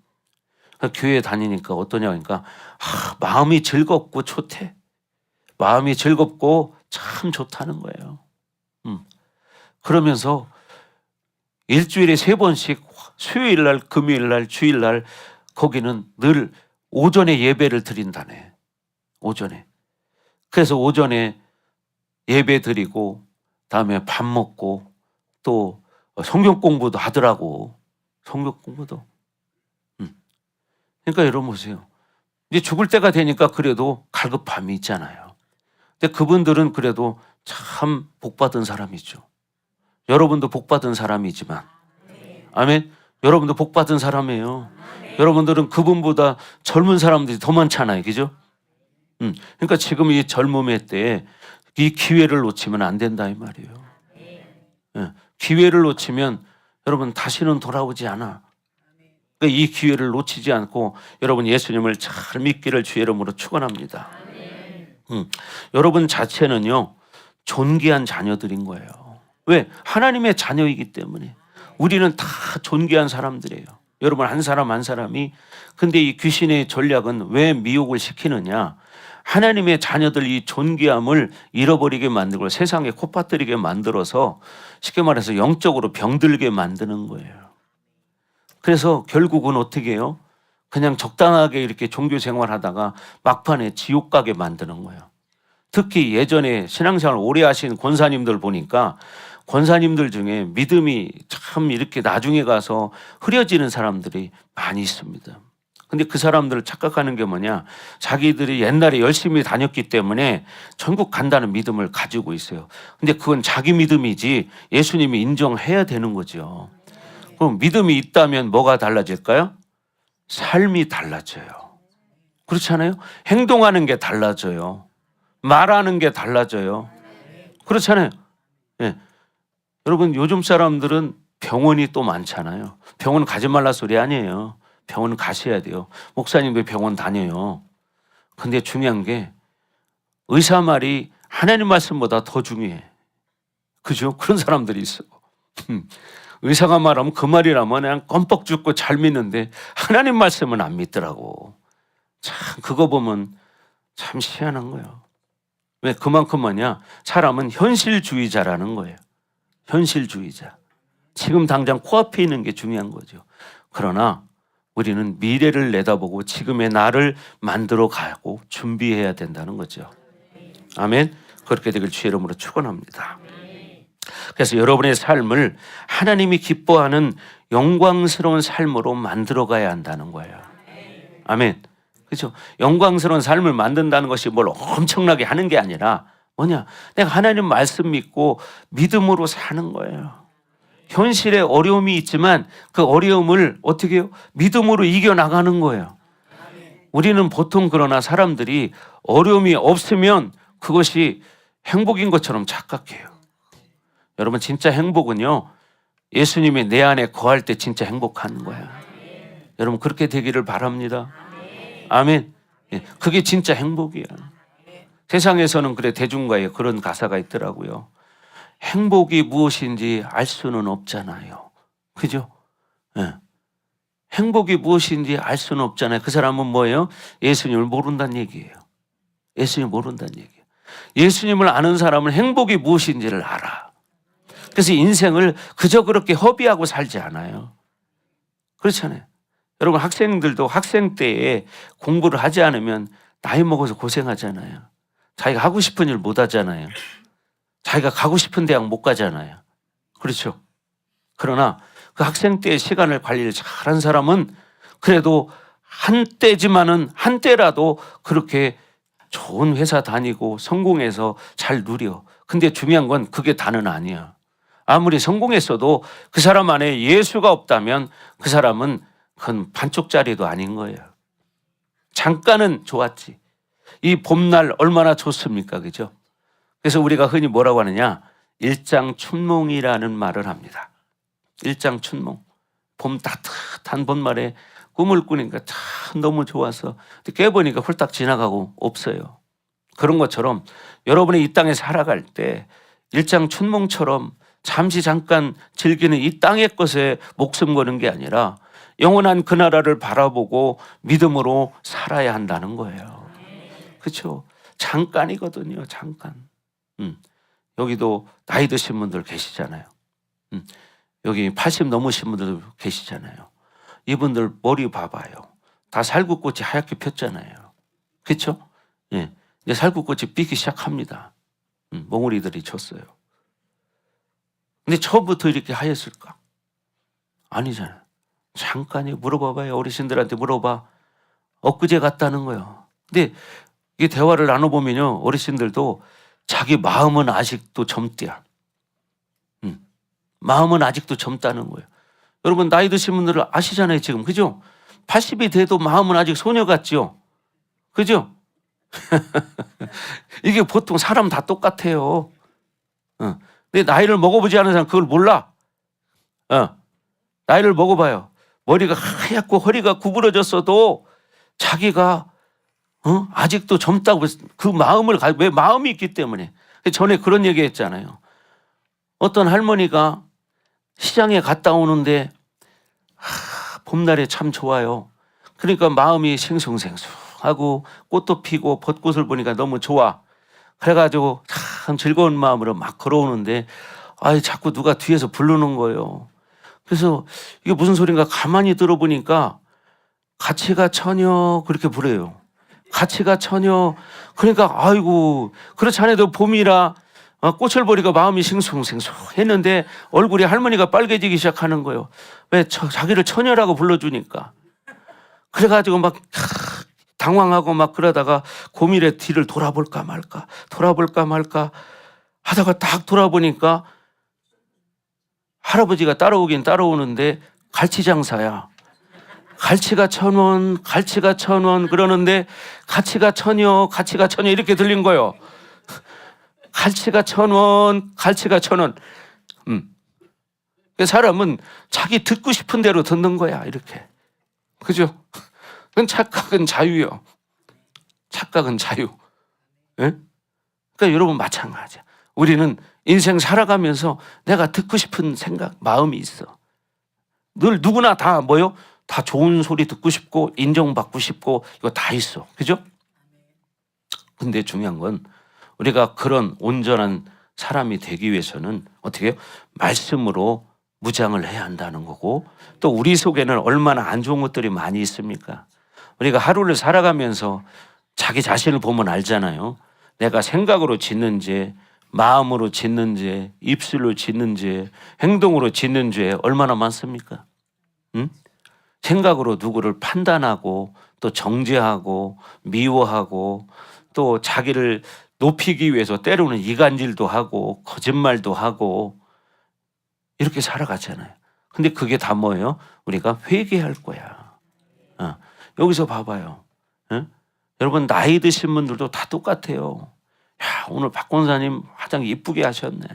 A: 교회에 다니니까 어떠냐 그러니까 마음이 즐겁고 좋대. 마음이 즐겁고 참 좋다는 거예요. 그러면서 일주일에 3번씩 수요일 날, 금요일 날, 주일 날 거기는 늘 오전에 예배를 드린다네. 오전에. 그래서 오전에 예배 드리고 다음에 밥 먹고 또 성경 공부도 하더라고. 성경 공부도. 그러니까 여러분 보세요. 이제 죽을 때가 되니까 그래도 갈급함이 있잖아요. 근데 그분들은 그래도 참 복받은 사람이죠. 여러분도 복받은 사람이지만. 아멘. 여러분도 복받은 사람이에요. 여러분들은 그분보다 젊은 사람들이 더 많잖아요. 그죠? 그러니까 지금 이 젊음의 때에 이 기회를 놓치면 안 된다 이 말이에요. 예. 기회를 놓치면 여러분 다시는 돌아오지 않아. 그러니까 이 기회를 놓치지 않고 여러분 예수님을 잘 믿기를 주의 이름으로 축원합니다. 여러분 자체는요 존귀한 자녀들인 거예요. 왜? 하나님의 자녀이기 때문에. 우리는 다 존귀한 사람들이에요. 여러분 한 사람 한 사람이. 근데 이 귀신의 전략은 왜 미혹을 시키느냐. 하나님의 자녀들 이 존귀함을 잃어버리게 만들고 세상에 콧바뜨리게 만들어서 쉽게 말해서 영적으로 병들게 만드는 거예요. 그래서 결국은 어떻게 해요? 그냥 적당하게 이렇게 종교 생활하다가 막판에 지옥 가게 만드는 거예요. 특히 예전에 신앙생활 오래 하신 권사님들 보니까 권사님들 중에 믿음이 참 이렇게 나중에 가서 흐려지는 사람들이 많이 있습니다. 근데 그 사람들을 착각하는 게 뭐냐? 자기들이 옛날에 열심히 다녔기 때문에 천국 간다는 믿음을 가지고 있어요. 근데 그건 자기 믿음이지 예수님이 인정해야 되는 거죠. 그럼 믿음이 있다면 뭐가 달라질까요? 삶이 달라져요. 그렇잖아요? 행동하는 게 달라져요. 말하는 게 달라져요. 그렇잖아요. 네. 여러분 요즘 사람들은 병원이 또 많잖아요. 병원 가지 말라 소리 아니에요. 병원 가셔야 돼요. 목사님도 병원 다녀요. 근데 중요한 게 의사 말이 하나님 말씀보다 더 중요해. 그죠? 그런 사람들이 있어. 의사가 말하면 그 말이라면 그냥 껌뻑 죽고 잘 믿는데 하나님 말씀은 안 믿더라고. 참 그거 보면 참 희한한 거예요. 왜? 그만큼 뭐냐? 사람은 현실주의자라는 거예요. 현실주의자. 지금 당장 코앞에 있는 게 중요한 거죠. 그러나 우리는 미래를 내다보고 지금의 나를 만들어 가고 준비해야 된다는 거죠. 아멘. 그렇게 되길 주의 이름으로 축원합니다. 그래서 여러분의 삶을 하나님이 기뻐하는 영광스러운 삶으로 만들어 가야 한다는 거예요. 아멘. 그렇죠? 영광스러운 삶을 만든다는 것이 뭘 엄청나게 하는 게 아니라 뭐냐? 내가 하나님 말씀 믿고 믿음으로 사는 거예요. 현실에 어려움이 있지만 그 어려움을 어떻게 해요? 믿음으로 이겨나가는 거예요. 우리는 보통 그러나 사람들이 어려움이 없으면 그것이 행복인 것처럼 착각해요. 여러분 진짜 행복은요. 예수님이 내 안에 거할 때 진짜 행복한 거야. 여러분 그렇게 되기를 바랍니다. 아멘. 그게 진짜 행복이야. 세상에서는 그래 대중가에 그런 가사가 있더라고요. 행복이 무엇인지 알 수는 없잖아요. 그죠? 네. 행복이 무엇인지 알 수는 없잖아요. 그 사람은 뭐예요? 예수님을 모른다는 얘기예요. 예수님을 모른다는 얘기예요. 예수님을 아는 사람은 행복이 무엇인지를 알아. 그래서 인생을 그저 그렇게 허비하고 살지 않아요. 그렇잖아요. 여러분 학생들도 학생 때에 공부를 하지 않으면 나이 먹어서 고생하잖아요. 자기가 하고 싶은 일 못 하잖아요. 자기가 가고 싶은 대학 못 가잖아요. 그렇죠. 그러나 그 학생 때의 시간을 관리를 잘한 사람은 그래도 한때지만은 한때라도 그렇게 좋은 회사 다니고 성공해서 잘 누려. 근데 중요한 건 그게 다는 아니야. 아무리 성공했어도 그 사람 안에 예수가 없다면 그 사람은 그건 반쪽짜리도 아닌 거예요. 잠깐은 좋았지. 이 봄날 얼마나 좋습니까? 그죠? 그래서 우리가 흔히 뭐라고 하느냐? 일장춘몽이라는 말을 합니다. 일장춘몽. 봄 따뜻한 봄날에 꿈을 꾸니까 참 너무 좋아서 깨보니까 훌딱 지나가고 없어요. 그런 것처럼 여러분이 이 땅에 살아갈 때 일장춘몽처럼 잠시 잠깐 즐기는 이 땅의 것에 목숨 거는 게 아니라 영원한 그 나라를 바라보고 믿음으로 살아야 한다는 거예요. 그렇죠? 잠깐이거든요. 잠깐. 여기도 나이 드신 분들 계시잖아요. 여기 80 넘으신 분들 계시잖아요. 이분들 머리 봐봐요. 다 살구꽃이 하얗게 폈잖아요. 그렇죠? 예. 이제 살구꽃이 피기 시작합니다. 몽우리들이 졌어요. 근데 처음부터 이렇게 하였을까? 아니잖아요. 잠깐이 물어봐봐요. 어르신들한테 물어봐. 엊그제 같다는 거예요. 근데 이 대화를 나눠보면요. 어르신들도 자기 마음은 아직도 젊대야. 마음은 아직도 젊다는 거예요. 여러분 나이 드신 분들은 아시잖아요. 지금. 그죠? 80이 돼도 마음은 아직 소녀 같죠? 그죠? 이게 보통 사람 다 똑같아요. 근데 나이를 먹어보지 않은 사람 그걸 몰라. 나이를 먹어봐요. 머리가 하얗고 허리가 구부러졌어도 자기가 아직도 젊다고 그 마음을 왜 마음이 있기 때문에. 전에 그런 얘기 했잖아요. 어떤 할머니가 시장에 갔다 오는데 봄날에 참 좋아요. 그러니까 마음이 싱숭생숭하고 꽃도 피고 벚꽃을 보니까 너무 좋아. 그래가지고 참 즐거운 마음으로 막 걸어오는데 자꾸 누가 뒤에서 부르는 거예요. 그래서 이게 무슨 소린가 가만히 들어보니까 같이가 처녀 그렇게 부르요. 같이가 처녀. 그러니까 아이고 그렇지 않아도 봄이라 꽃을 보니까 마음이 싱숭생숭했는데 얼굴이 할머니가 빨개지기 시작하는 거예요. 왜 자기를 처녀라고 불러주니까. 그래가지고 막 당황하고 막 그러다가 고민의 뒤를 돌아볼까 말까 하다가 딱 돌아보니까 할아버지가 따라오긴 따라오는데 갈치장사야. 갈치가 1,000원, 갈치가 1,000원 그러는데 가치가 처녀 이렇게 들린 거예요. 갈치가 1,000원, 갈치가 1,000원. 사람은 자기 듣고 싶은 대로 듣는 거야, 이렇게. 그죠? 그건 착각은 자유요. 착각은 자유. 네? 그러니까 여러분 마찬가지야. 우리는 인생 살아가면서 내가 듣고 싶은 생각, 마음이 있어. 늘 누구나 다 뭐요? 다 좋은 소리 듣고 싶고 인정받고 싶고 이거 다 있어. 그죠? 근데 중요한 건 우리가 그런 온전한 사람이 되기 위해서는 어떻게 해요? 말씀으로 무장을 해야 한다는 거고 또 우리 속에는 얼마나 안 좋은 것들이 많이 있습니까? 우리가 하루를 살아가면서 자기 자신을 보면 알잖아요. 내가 생각으로 짓는 죄, 마음으로 짓는 죄, 입술로 짓는 죄, 행동으로 짓는 죄 얼마나 많습니까? 생각으로 누구를 판단하고 또 정죄하고 미워하고 또 자기를 높이기 위해서 때로는 이간질도 하고 거짓말도 하고 이렇게 살아가잖아요. 근데 그게 다 뭐예요? 우리가 회개할 거야. 여기서 봐봐요. 여러분 나이 드신 분들도 다 똑같아요. 야, 오늘 박 권사님 화장 이쁘게 하셨네.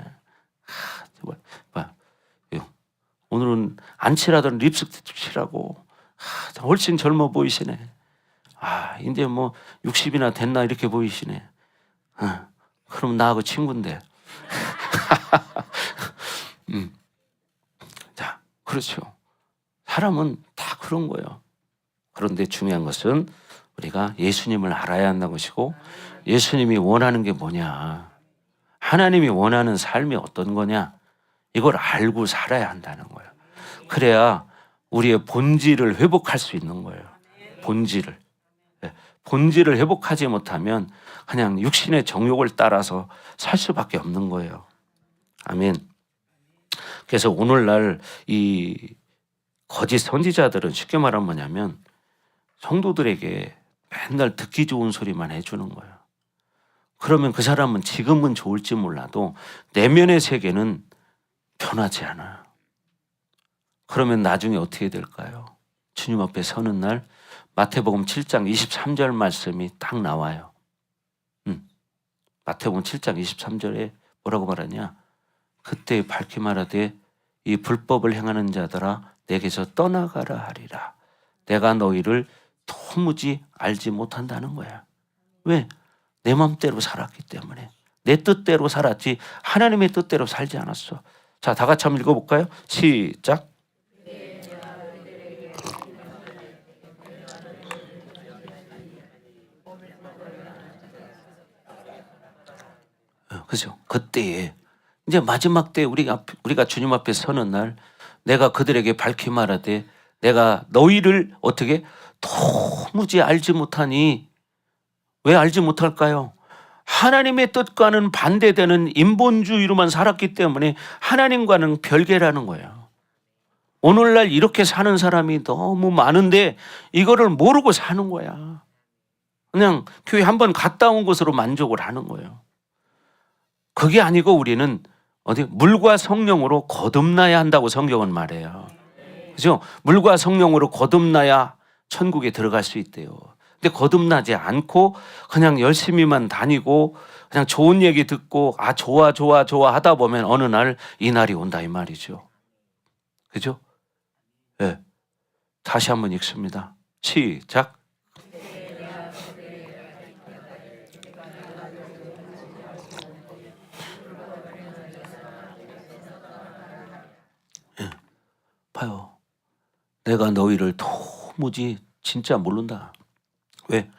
A: 오늘은 안 칠하던 립스틱 칠하고 훨씬 젊어 보이시네. 이제 뭐 60이나 됐나 이렇게 보이시네. 그럼 나하고 친구인데. 자, 그렇죠. 사람은 다 그런 거예요. 그런데 중요한 것은 우리가 예수님을 알아야 한다는 것이고 예수님이 원하는 게 뭐냐. 하나님이 원하는 삶이 어떤 거냐. 이걸 알고 살아야 한다는 거예요. 그래야 우리의 본질을 회복할 수 있는 거예요. 본질을. 본질을 회복하지 못하면 그냥 육신의 정욕을 따라서 살 수밖에 없는 거예요. 아멘. 그래서 오늘날 이 거짓 선지자들은 쉽게 말하면 뭐냐면 성도들에게 맨날 듣기 좋은 소리만 해주는 거예요. 그러면 그 사람은 지금은 좋을지 몰라도 내면의 세계는 변하지 않아요. 그러면 나중에 어떻게 될까요? 주님 앞에 서는 날 마태복음 7장 23절 말씀이 딱 나와요. 마태복음 7장 23절에 뭐라고 말하냐? 그때 밝히 말하되 이 불법을 행하는 자들아 내게서 떠나가라 하리라. 내가 너희를 도무지 알지 못한다는 거야. 왜? 내 맘대로 살았기 때문에. 내 뜻대로 살았지 하나님의 뜻대로 살지 않았어. 자, 다 같이 한번 읽어볼까요? 시작. 그죠? 그때에 이제 마지막 때 우리가 주님 앞에 서는 날 내가 그들에게 밝히 말하되 내가 너희를 어떻게 도무지 알지 못하니. 왜 알지 못할까요? 하나님의 뜻과는 반대되는 인본주의로만 살았기 때문에 하나님과는 별개라는 거예요. 오늘날 이렇게 사는 사람이 너무 많은데 이거를 모르고 사는 거야. 그냥 교회 한번 갔다 온 것으로 만족을 하는 거예요. 그게 아니고 우리는 물과 성령으로 거듭나야 한다고 성경은 말해요. 그죠? 물과 성령으로 거듭나야 천국에 들어갈 수 있대요. 근데 거듭나지 않고 그냥 열심히만 다니고 그냥 좋은 얘기 듣고 좋아 하다 보면 어느 날 이 날이 온다 이 말이죠. 그죠? 네. 다시 한번 읽습니다. 시작. 봐요. 내가 너희를 도무지 진짜 모른다. 왜?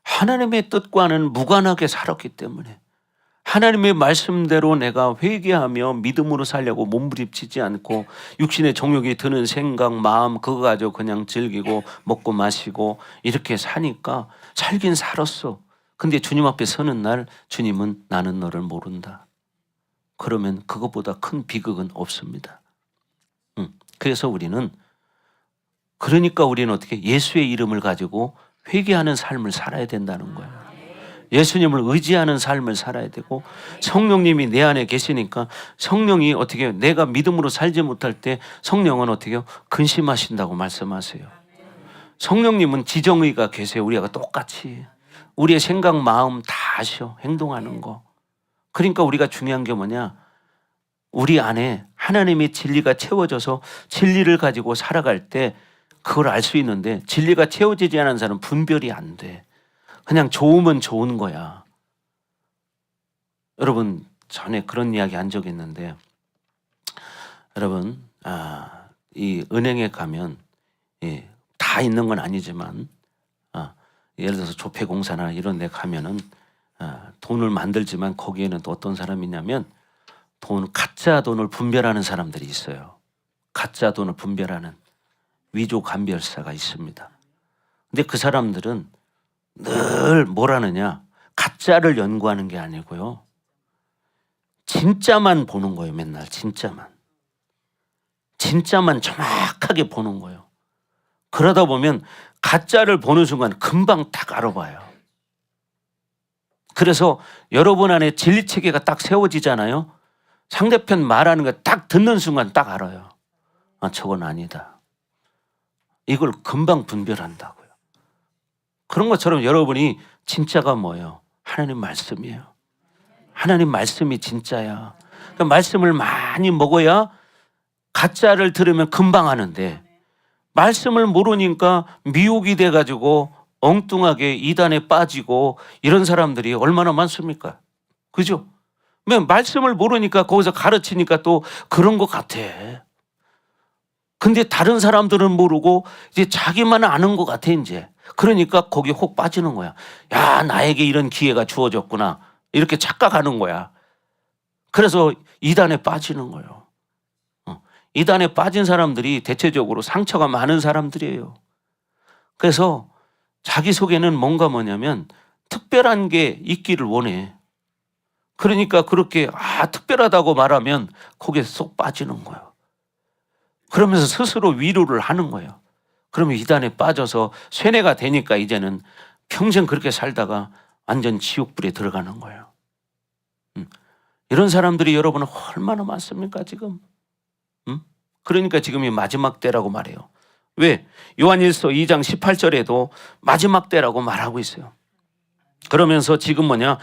A: 하나님의 뜻과는 무관하게 살았기 때문에. 하나님의 말씀대로 내가 회개하며 믿음으로 살려고 몸부림치지 않고 육신의 정욕이 드는 생각, 마음 그거 가지고 그냥 즐기고 먹고 마시고 이렇게 사니까 살긴 살았어. 근데 주님 앞에 서는 날 주님은 나는 너를 모른다. 그러면 그것보다 큰 비극은 없습니다. 그래서 우리는 어떻게 예수의 이름을 가지고 회개하는 삶을 살아야 된다는 거예요. 예수님을 의지하는 삶을 살아야 되고 성령님이 내 안에 계시니까 성령이 어떻게 내가 믿음으로 살지 못할 때 성령은 어떻게 근심하신다고 말씀하세요. 성령님은 지정의가 계세요. 우리가 똑같이 우리의 생각 마음 다 아셔. 행동하는 거. 그러니까 우리가 중요한 게 뭐냐, 우리 안에 하나님의 진리가 채워져서 진리를 가지고 살아갈 때 그걸 알 수 있는데 진리가 채워지지 않은 사람은 분별이 안 돼. 그냥 좋으면 좋은 거야. 여러분 전에 그런 이야기 한 적이 있는데, 여러분 이 은행에 가면 다 있는 건 아니지만 예를 들어서 조폐공사나 이런 데 가면은 돈을 만들지만 거기에는 또 어떤 사람이 있냐면 가짜 돈을 분별하는 사람들이 있어요. 가짜 돈을 분별하는 위조 감별사가 있습니다. 근데 그 사람들은 늘 뭘 하느냐, 가짜를 연구하는 게 아니고요, 진짜만 보는 거예요. 맨날 진짜만 정확하게 보는 거예요. 그러다 보면 가짜를 보는 순간 금방 딱 알아봐요. 그래서 여러분 안에 진리체계가 딱 세워지잖아요. 상대편 말하는 거 딱 듣는 순간 딱 알아요. 저건 아니다. 이걸 금방 분별한다고요. 그런 것처럼 여러분이 진짜가 뭐예요? 하나님 말씀이에요. 하나님 말씀이 진짜야. 그 말씀을 많이 먹어야 가짜를 들으면 금방 하는데, 말씀을 모르니까 미혹이 돼가지고 엉뚱하게 이단에 빠지고 이런 사람들이 얼마나 많습니까? 그죠? 말씀을 모르니까 거기서 가르치니까 또 그런 것 같아. 근데 다른 사람들은 모르고 이제 자기만 아는 것 같아 이제. 그러니까 거기 혹 빠지는 거야. 야, 나에게 이런 기회가 주어졌구나, 이렇게 착각하는 거야. 그래서 이단에 빠지는 거예요. 이단에 빠진 사람들이 대체적으로 상처가 많은 사람들이에요. 그래서 자기 속에는 뭔가 뭐냐면 특별한 게 있기를 원해. 그러니까 그렇게 특별하다고 말하면 거기에 쏙 빠지는 거예요. 그러면서 스스로 위로를 하는 거예요. 그러면 이단에 빠져서 쇠뇌가 되니까 이제는 평생 그렇게 살다가 완전 지옥불에 들어가는 거예요. 이런 사람들이 여러분 얼마나 많습니까 지금? 그러니까 지금이 마지막 때라고 말해요. 왜? 요한일서 2장 18절에도 마지막 때라고 말하고 있어요. 그러면서 지금 뭐냐,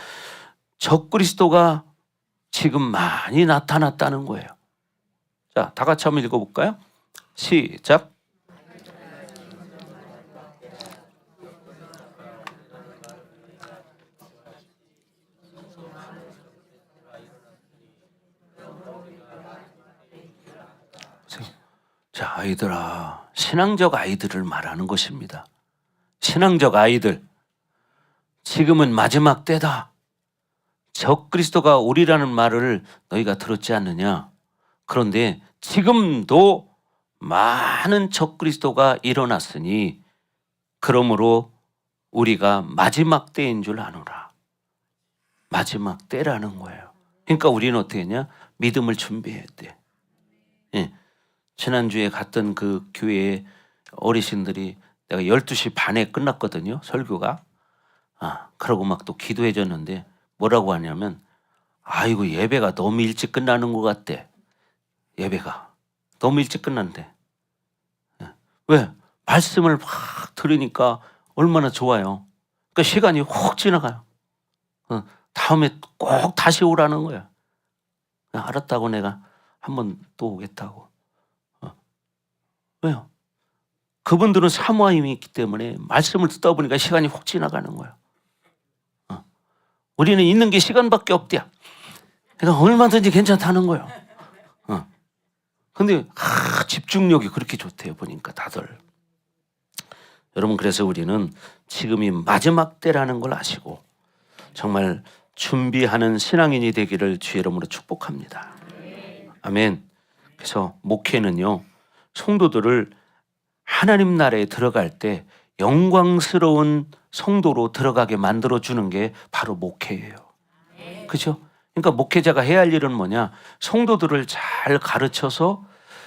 A: 적그리스도가 지금 많이 나타났다는 거예요. 자, 다 같이 한번 읽어볼까요? 시작. 자, 아이들아, 신앙적 아이들을 말하는 것입니다. 신앙적 아이들, 지금은 마지막 때다. 적그리스도가 오리라는 말을 너희가 들었지 않느냐? 그런데 지금도 많은 적그리스도가 일어났으니 그러므로 우리가 마지막 때인 줄 아노라. 마지막 때라는 거예요. 그러니까 우리는 어떻게 했냐? 믿음을 준비해야 돼. 예. 지난주에 갔던 그 교회에 어르신들이 내가 12시 반에 끝났거든요. 설교가. 그러고 막 또 기도해 줬는데 뭐라고 하냐면 아이고 예배가 너무 일찍 끝나는 것 같대. 예배가 너무 일찍 끝난대. 왜? 말씀을 막 들으니까 얼마나 좋아요. 그러니까 시간이 훅 지나가요. 다음에 꼭 다시 오라는 거야. 알았다고 내가 한번 또 오겠다고. 왜요? 그분들은 사모함이 있기 때문에 말씀을 듣다 보니까 시간이 훅 지나가는 거예요. 우리는 있는 게 시간밖에 없대요. 그러니까 얼마든지 괜찮다는 거예요. 근데 집중력이 그렇게 좋대요. 보니까 다들. 여러분, 그래서 우리는 지금이 마지막 때라는 걸 아시고 정말 준비하는 신앙인이 되기를 주의 이름으로 축복합니다. 아멘. 그래서 목회는요, 성도들을 하나님 나라에 들어갈 때 영광스러운 성도로 들어가게 만들어주는 게 바로 목회예요. 그죠? 그러니까 목회자가 해야 할 일은 뭐냐? 성도들을 잘 가르쳐서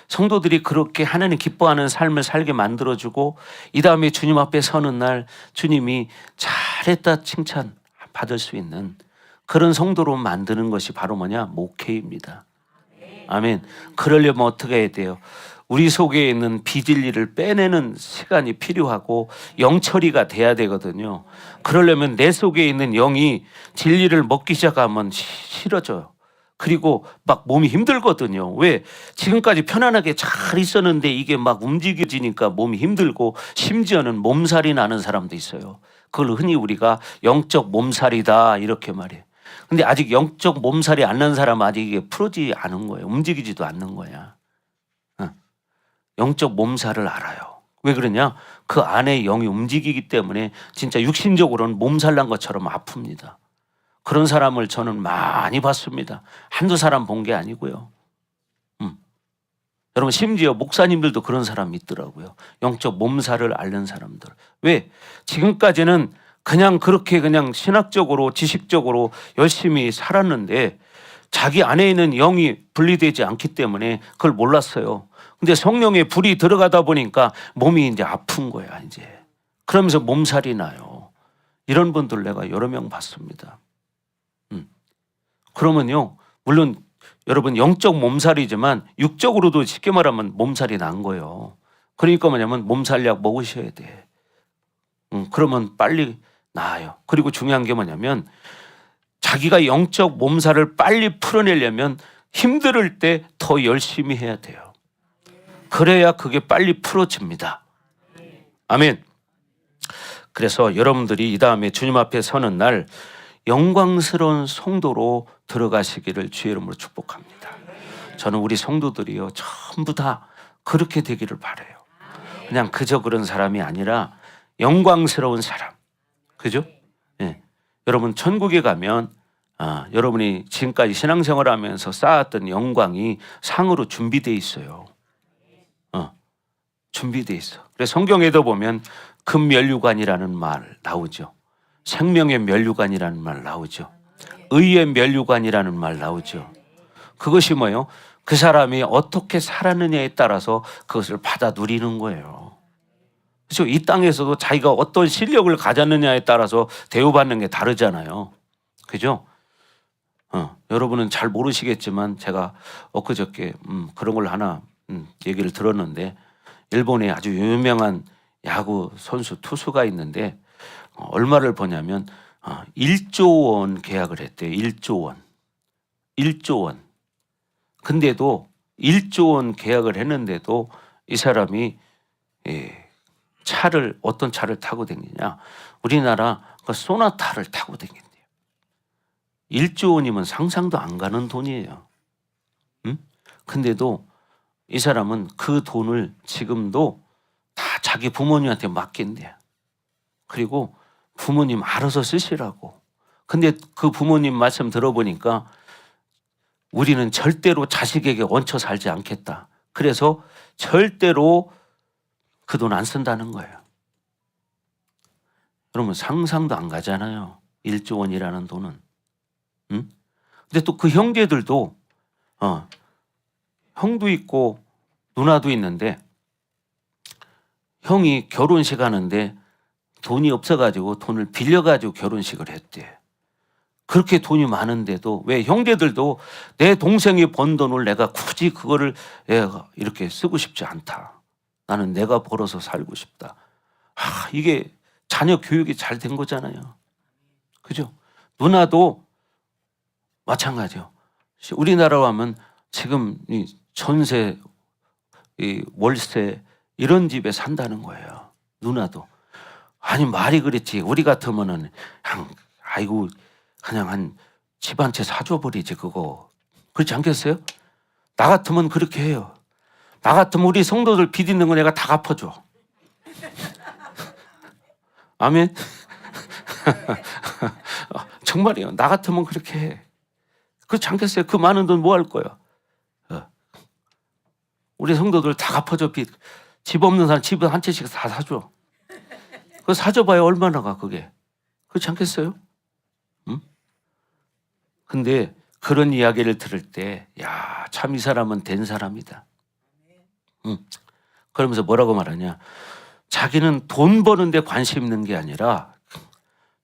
A: 성도들이 그렇게 하나님 기뻐하는 삶을 살게 만들어주고 이 다음에 주님 앞에 서는 날 주님이 잘했다 칭찬 받을 수 있는 그런 성도로 만드는 것이 바로 뭐냐? 목회입니다. 아멘. 그러려면 어떻게 해야 돼요? 우리 속에 있는 비진리를 빼내는 시간이 필요하고 영처리가 돼야 되거든요. 그러려면 내 속에 있는 영이 진리를 먹기 시작하면 싫어져요. 그리고 막 몸이 힘들거든요. 왜? 지금까지 편안하게 잘 있었는데 이게 막 움직여지니까 몸이 힘들고 심지어는 몸살이 나는 사람도 있어요. 그걸 흔히 우리가 영적 몸살이다 이렇게 말해요. 근데 아직 영적 몸살이 안 난 사람은 아직 이게 풀어지지 않은 거예요. 움직이지도 않는 거야. 영적 몸살을 알아요. 왜 그러냐? 그 안에 영이 움직이기 때문에 진짜 육신적으로는 몸살 난 것처럼 아픕니다. 그런 사람을 저는 많이 봤습니다. 한두 사람 본 게 아니고요. 여러분, 심지어 목사님들도 그런 사람이 있더라고요. 영적 몸살을 앓는 사람들. 왜? 지금까지는 그냥 그렇게 그냥 신학적으로 지식적으로 열심히 살았는데 자기 안에 있는 영이 분리되지 않기 때문에 그걸 몰랐어요. 근데 성령의 불이 들어가다 보니까 몸이 이제 아픈 거야, 이제. 그러면서 몸살이 나요. 이런 분들 내가 여러 명 봤습니다. 그러면요, 물론 여러분 영적 몸살이지만 육적으로도 쉽게 말하면 몸살이 난 거예요. 그러니까 뭐냐면 몸살약 먹으셔야 돼. 그러면 빨리 나아요. 그리고 중요한 게 뭐냐면 자기가 영적 몸살을 빨리 풀어내려면 힘들 때 더 열심히 해야 돼요. 그래야 그게 빨리 풀어집니다. 아멘. 그래서 여러분들이 이 다음에 주님 앞에 서는 날 영광스러운 성도로 들어가시기를 주의 이름으로 축복합니다. 저는 우리 성도들이요 전부 다 그렇게 되기를 바라요. 그냥 그저 그런 사람이 아니라 영광스러운 사람. 그죠? 네. 여러분 천국에 가면 여러분이 지금까지 신앙생활 하면서 쌓았던 영광이 상으로 준비되어 있어요. 준비되어 있어. 그래서 성경에도 보면 금면류관이라는 말 나오죠. 생명의 면류관이라는 말 나오죠. 의의 면류관이라는 말 나오죠. 그것이 뭐예요? 그 사람이 어떻게 살았느냐에 따라서 그것을 받아 누리는 거예요. 그렇죠? 이 땅에서도 자기가 어떤 실력을 가졌느냐에 따라서 대우받는 게 다르잖아요. 그죠? 여러분은 잘 모르시겠지만 제가 엊그저께 그런 걸 하나 얘기를 들었는데 일본에 아주 유명한 야구 선수 투수가 있는데 얼마를 버냐면 1조 원 계약을 했대요. 1조 원. 1조 원. 근데도 1조 원 계약을 했는데도 이 사람이 차를 어떤 차를 타고 다니냐? 우리나라 그 소나타를 타고 다닌대요. 1조 원이면 상상도 안 가는 돈이에요. 응? 근데도 이 사람은 그 돈을 지금도 다 자기 부모님한테 맡긴대요. 그리고 부모님 알아서 쓰시라고. 근데 그 부모님 말씀 들어보니까 우리는 절대로 자식에게 얹혀 살지 않겠다. 그래서 절대로 그 돈 안 쓴다는 거예요. 여러분 상상도 안 가잖아요. 1조 원이라는 돈은. 응? 근데 또 그 형제들도 형도 있고 누나도 있는데 형이 결혼식 하는데 돈이 없어가지고 돈을 빌려가지고 결혼식을 했대. 그렇게 돈이 많은데도 왜 형제들도 내 동생이 번 돈을 내가 굳이 그거를 이렇게 쓰고 싶지 않다. 나는 내가 벌어서 살고 싶다. 이게 자녀 교육이 잘 된 거잖아요. 그죠? 누나도 마찬가지요. 우리나라로 하면 지금 이 전세, 이 월세 이런 집에 산다는 거예요. 누나도. 아니 말이 그랬지. 우리 같으면은 아이고 그냥 한 집 한 채 사줘 버리지 그거. 그렇지 않겠어요? 나 같으면 그렇게 해요. 나 같으면 우리 성도들 빚 있는 거 내가 다 갚아줘. 아멘. 정말이에요. 나 같으면 그렇게 해. 그렇지 않겠어요? 그 많은 돈 뭐 할 거야? 우리 성도들 다 갚아줘 빚. 집 없는 사람 집을 한 채씩 다 사줘. 그거 사줘봐야 얼마나 가 그게. 그렇지 않겠어요? 응? 근데 그런 이야기를 들을 때 야, 참 이 사람은 된 사람이다. 응. 그러면서 뭐라고 말하냐? 자기는 돈 버는데 관심 있는 게 아니라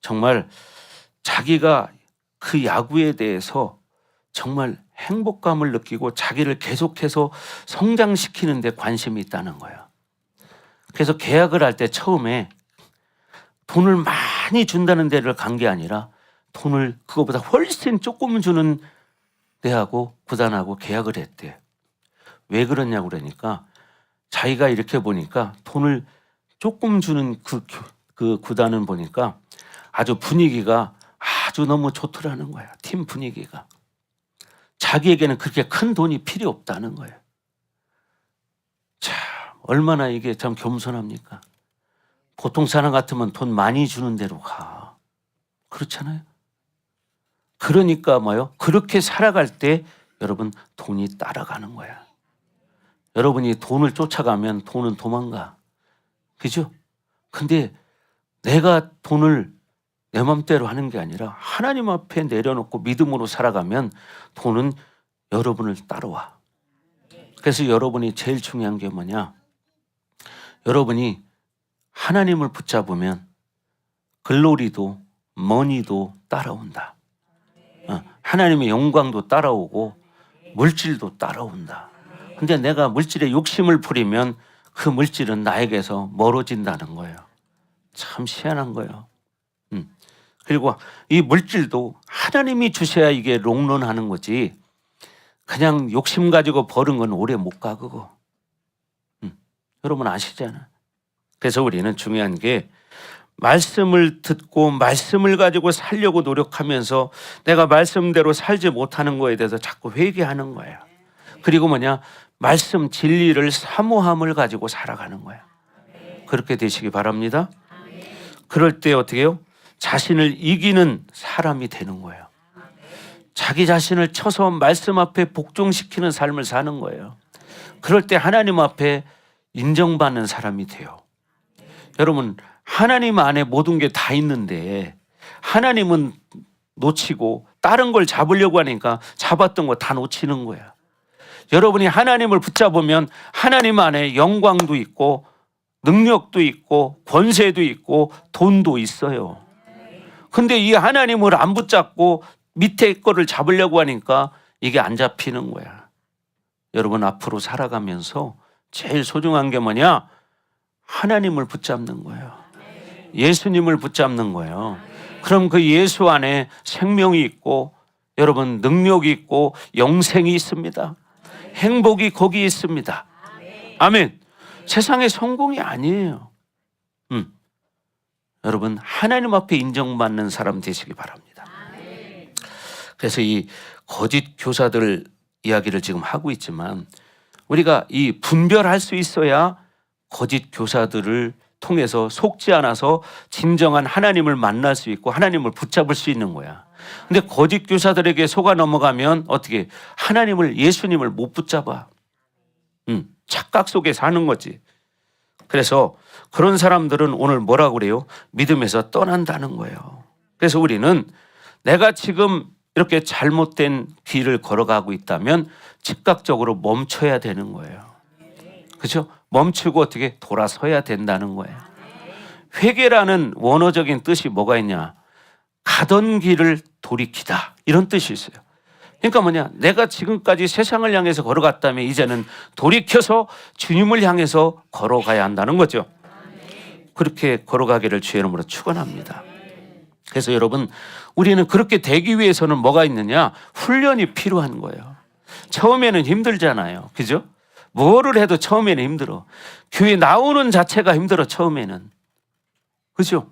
A: 정말 자기가 그 야구에 대해서 정말 행복감을 느끼고 자기를 계속해서 성장시키는 데 관심이 있다는 거예요. 그래서 계약을 할 때 처음에 돈을 많이 준다는 데를 간 게 아니라 돈을 그거보다 훨씬 조금 주는 데하고 구단하고 계약을 했대. 왜 그러냐고 그러니까 자기가 이렇게 보니까 돈을 조금 주는 그 구단은 보니까 아주 분위기가 아주 너무 좋더라는 거야. 팀 분위기가. 자기에게는 그렇게 큰 돈이 필요 없다는 거예요. 참 얼마나 이게 참 겸손합니까? 보통 사람 같으면 돈 많이 주는 데로 가. 그렇잖아요. 그러니까 뭐요? 그렇게 살아갈 때 여러분 돈이 따라가는 거야. 여러분이 돈을 쫓아가면 돈은 도망가. 그죠? 근데 내가 돈을 내 맘대로 하는 게 아니라 하나님 앞에 내려놓고 믿음으로 살아가면 돈은 여러분을 따라와. 그래서 여러분이 제일 중요한 게 뭐냐? 여러분이 하나님을 붙잡으면 글로리도 머니도 따라온다. 하나님의 영광도 따라오고 물질도 따라온다. 근데 내가 물질에 욕심을 부리면 그 물질은 나에게서 멀어진다는 거예요. 참 희한한 거예요. 그리고 이 물질도 하나님이 주셔야 이게 롱런하는 거지. 그냥 욕심 가지고 버는 건 오래 못 가 그거. 여러분 아시잖아. 그래서 우리는 중요한 게 말씀을 듣고 말씀을 가지고 살려고 노력하면서 내가 말씀대로 살지 못하는 거에 대해서 자꾸 회개하는 거야. 그리고 뭐냐? 말씀 진리를 사모함을 가지고 살아가는 거야. 그렇게 되시기 바랍니다. 그럴 때 어떻게 해요? 자신을 이기는 사람이 되는 거예요. 자기 자신을 쳐서 말씀 앞에 복종시키는 삶을 사는 거예요. 그럴 때 하나님 앞에 인정받는 사람이 돼요. 여러분 하나님 안에 모든 게 다 있는데 하나님은 놓치고 다른 걸 잡으려고 하니까 잡았던 거 다 놓치는 거야. 여러분이 하나님을 붙잡으면 하나님 안에 영광도 있고 능력도 있고 권세도 있고 돈도 있어요. 근데 이 하나님을 안 붙잡고 밑에 거를 잡으려고 하니까 이게 안 잡히는 거야. 여러분 앞으로 살아가면서 제일 소중한 게 뭐냐? 하나님을 붙잡는 거예요. 예수님을 붙잡는 거예요. 그럼 그 예수 안에 생명이 있고 여러분 능력이 있고 영생이 있습니다. 행복이 거기 있습니다. 아멘. 세상의 성공이 아니에요. 여러분 하나님 앞에 인정받는 사람 되시기 바랍니다. 그래서 이 거짓 교사들 이야기를 지금 하고 있지만 우리가 이 분별할 수 있어야 거짓 교사들을 통해서 속지 않아서 진정한 하나님을 만날 수 있고 하나님을 붙잡을 수 있는 거야. 근데 거짓 교사들에게 속아 넘어가면 어떻게 하나님을 예수님을 못 붙잡아. 착각 속에 사는 거지. 그래서 그런 사람들은 오늘 뭐라고 그래요? 믿음에서 떠난다는 거예요. 그래서 우리는 내가 지금 이렇게 잘못된 길을 걸어가고 있다면 즉각적으로 멈춰야 되는 거예요. 그렇죠? 멈추고 어떻게 돌아서야 된다는 거예요. 회개라는 원어적인 뜻이 뭐가 있냐? 가던 길을 돌이키다 이런 뜻이 있어요. 그러니까 뭐냐? 내가 지금까지 세상을 향해서 걸어갔다면 이제는 돌이켜서 주님을 향해서 걸어가야 한다는 거죠. 그렇게 걸어가기를 주의 이름으로 축원합니다. 그래서 여러분 우리는 그렇게 되기 위해서는 뭐가 있느냐? 훈련이 필요한 거예요. 처음에는 힘들잖아요. 그죠? 뭐를 해도 처음에는 힘들어. 교회 나오는 자체가 힘들어 처음에는. 그죠?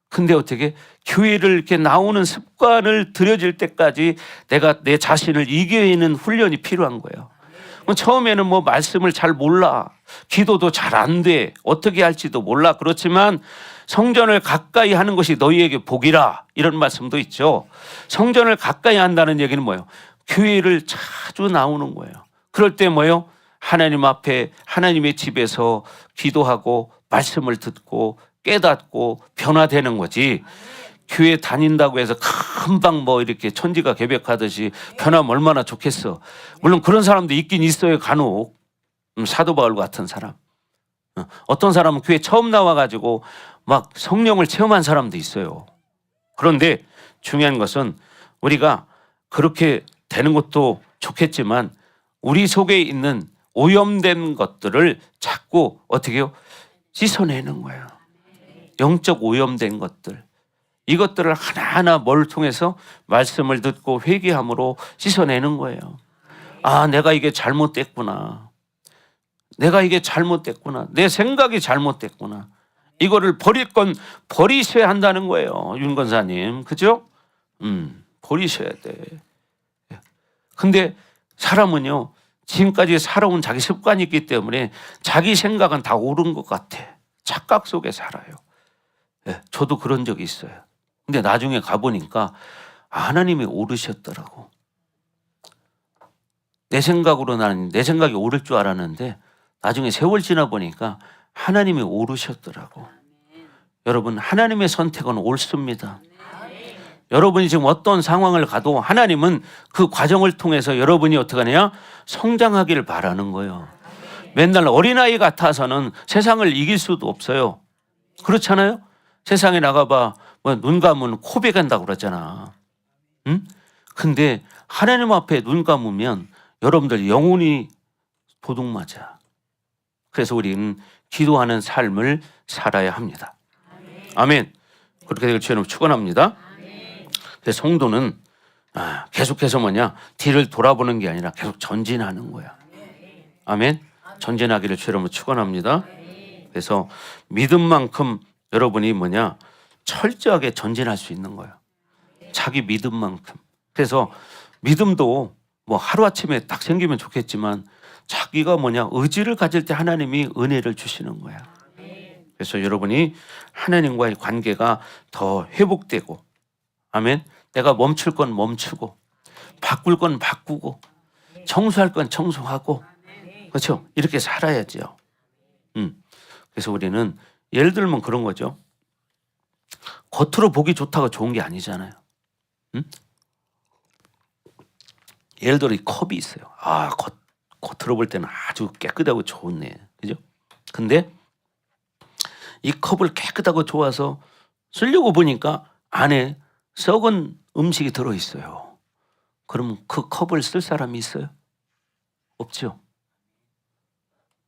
A: 근데 어떻게 교회를 이렇게 나오는 습관을 들여질 때까지 내가 내 자신을 이겨내는 훈련이 필요한 거예요. 처음에는 뭐 말씀을 잘 몰라. 기도도 잘 안 돼. 어떻게 할지도 몰라. 그렇지만 성전을 가까이 하는 것이 너희에게 복이라. 이런 말씀도 있죠. 성전을 가까이 한다는 얘기는 뭐예요? 교회를 자주 나오는 거예요. 그럴 때 뭐예요? 하나님 앞에 하나님의 집에서 기도하고 말씀을 듣고 깨닫고 변화되는 거지. 교회 다닌다고 해서 금방 뭐 이렇게 천지가 개벽하듯이 변하면 얼마나 좋겠어. 물론 그런 사람도 있긴 있어요. 간혹 사도 바울 같은 사람. 어떤 사람은 교회 처음 나와가지고 막 성령을 체험한 사람도 있어요. 그런데 중요한 것은 우리가 그렇게 되는 것도 좋겠지만 우리 속에 있는 오염된 것들을 자꾸 어떻게 해요? 씻어내는 거예요. 영적 오염된 것들. 이것들을 하나하나 뭘 통해서 말씀을 듣고 회개함으로 씻어내는 거예요. 아, 내가 이게 잘못됐구나. 내가 이게 잘못됐구나. 내 생각이 잘못됐구나. 이거를 버릴 건 버리셔야 한다는 거예요. 윤 권사님. 그죠? 버리셔야 돼. 근데 사람은요, 지금까지 살아온 자기 습관이 있기 때문에 자기 생각은 다 옳은 것 같아. 착각 속에 살아요. 저도 그런 적이 있어요. 근데 나중에 가보니까 하나님이 오르셨더라고. 내 생각으로 나는 내 생각이 옳을 줄 알았는데 나중에 세월 지나 보니까 하나님이 오르셨더라고. 여러분 하나님의 선택은 옳습니다. 여러분이 지금 어떤 상황을 가도 하나님은 그 과정을 통해서 여러분이 어떻게 하냐? 성장하기를 바라는 거예요. 맨날 어린아이 같아서는 세상을 이길 수도 없어요. 그렇잖아요? 세상에 나가봐 뭐 눈 감으면 코 베간다고 그러잖아. 응? 근데 하나님 앞에 눈 감으면 여러분들 영혼이 도둑맞아. 그래서 우리는 기도하는 삶을 살아야 합니다. 아멘. 그렇게 되길 주님 축원합니다. 그래서 성도는 계속해서 뭐냐? 뒤를 돌아보는 게 아니라 계속 전진하는 거야. 아멘. 전진하기를 주님 축원합니다. 그래서 믿음만큼 여러분이 뭐냐? 철저하게 전진할 수 있는 거예요. 자기 믿음만큼. 그래서 믿음도 뭐 하루아침에 딱 생기면 좋겠지만 자기가 뭐냐? 의지를 가질 때 하나님이 은혜를 주시는 거야. 그래서 여러분이 하나님과의 관계가 더 회복되고 아멘. 내가 멈출 건 멈추고 바꿀 건 바꾸고 청소할 건 청소하고 그렇죠? 이렇게 살아야죠. 그래서 우리는 예를 들면 그런 거죠. 겉으로 보기 좋다고 좋은 게 아니잖아요. 예를 들어 이 컵이 있어요. 겉으로 볼 때는 아주 깨끗하고 좋네. 그죠? 근데 이 컵을 깨끗하고 좋아서 쓰려고 보니까 안에 썩은 음식이 들어있어요. 그러면 그 컵을 쓸 사람이 있어요? 없죠.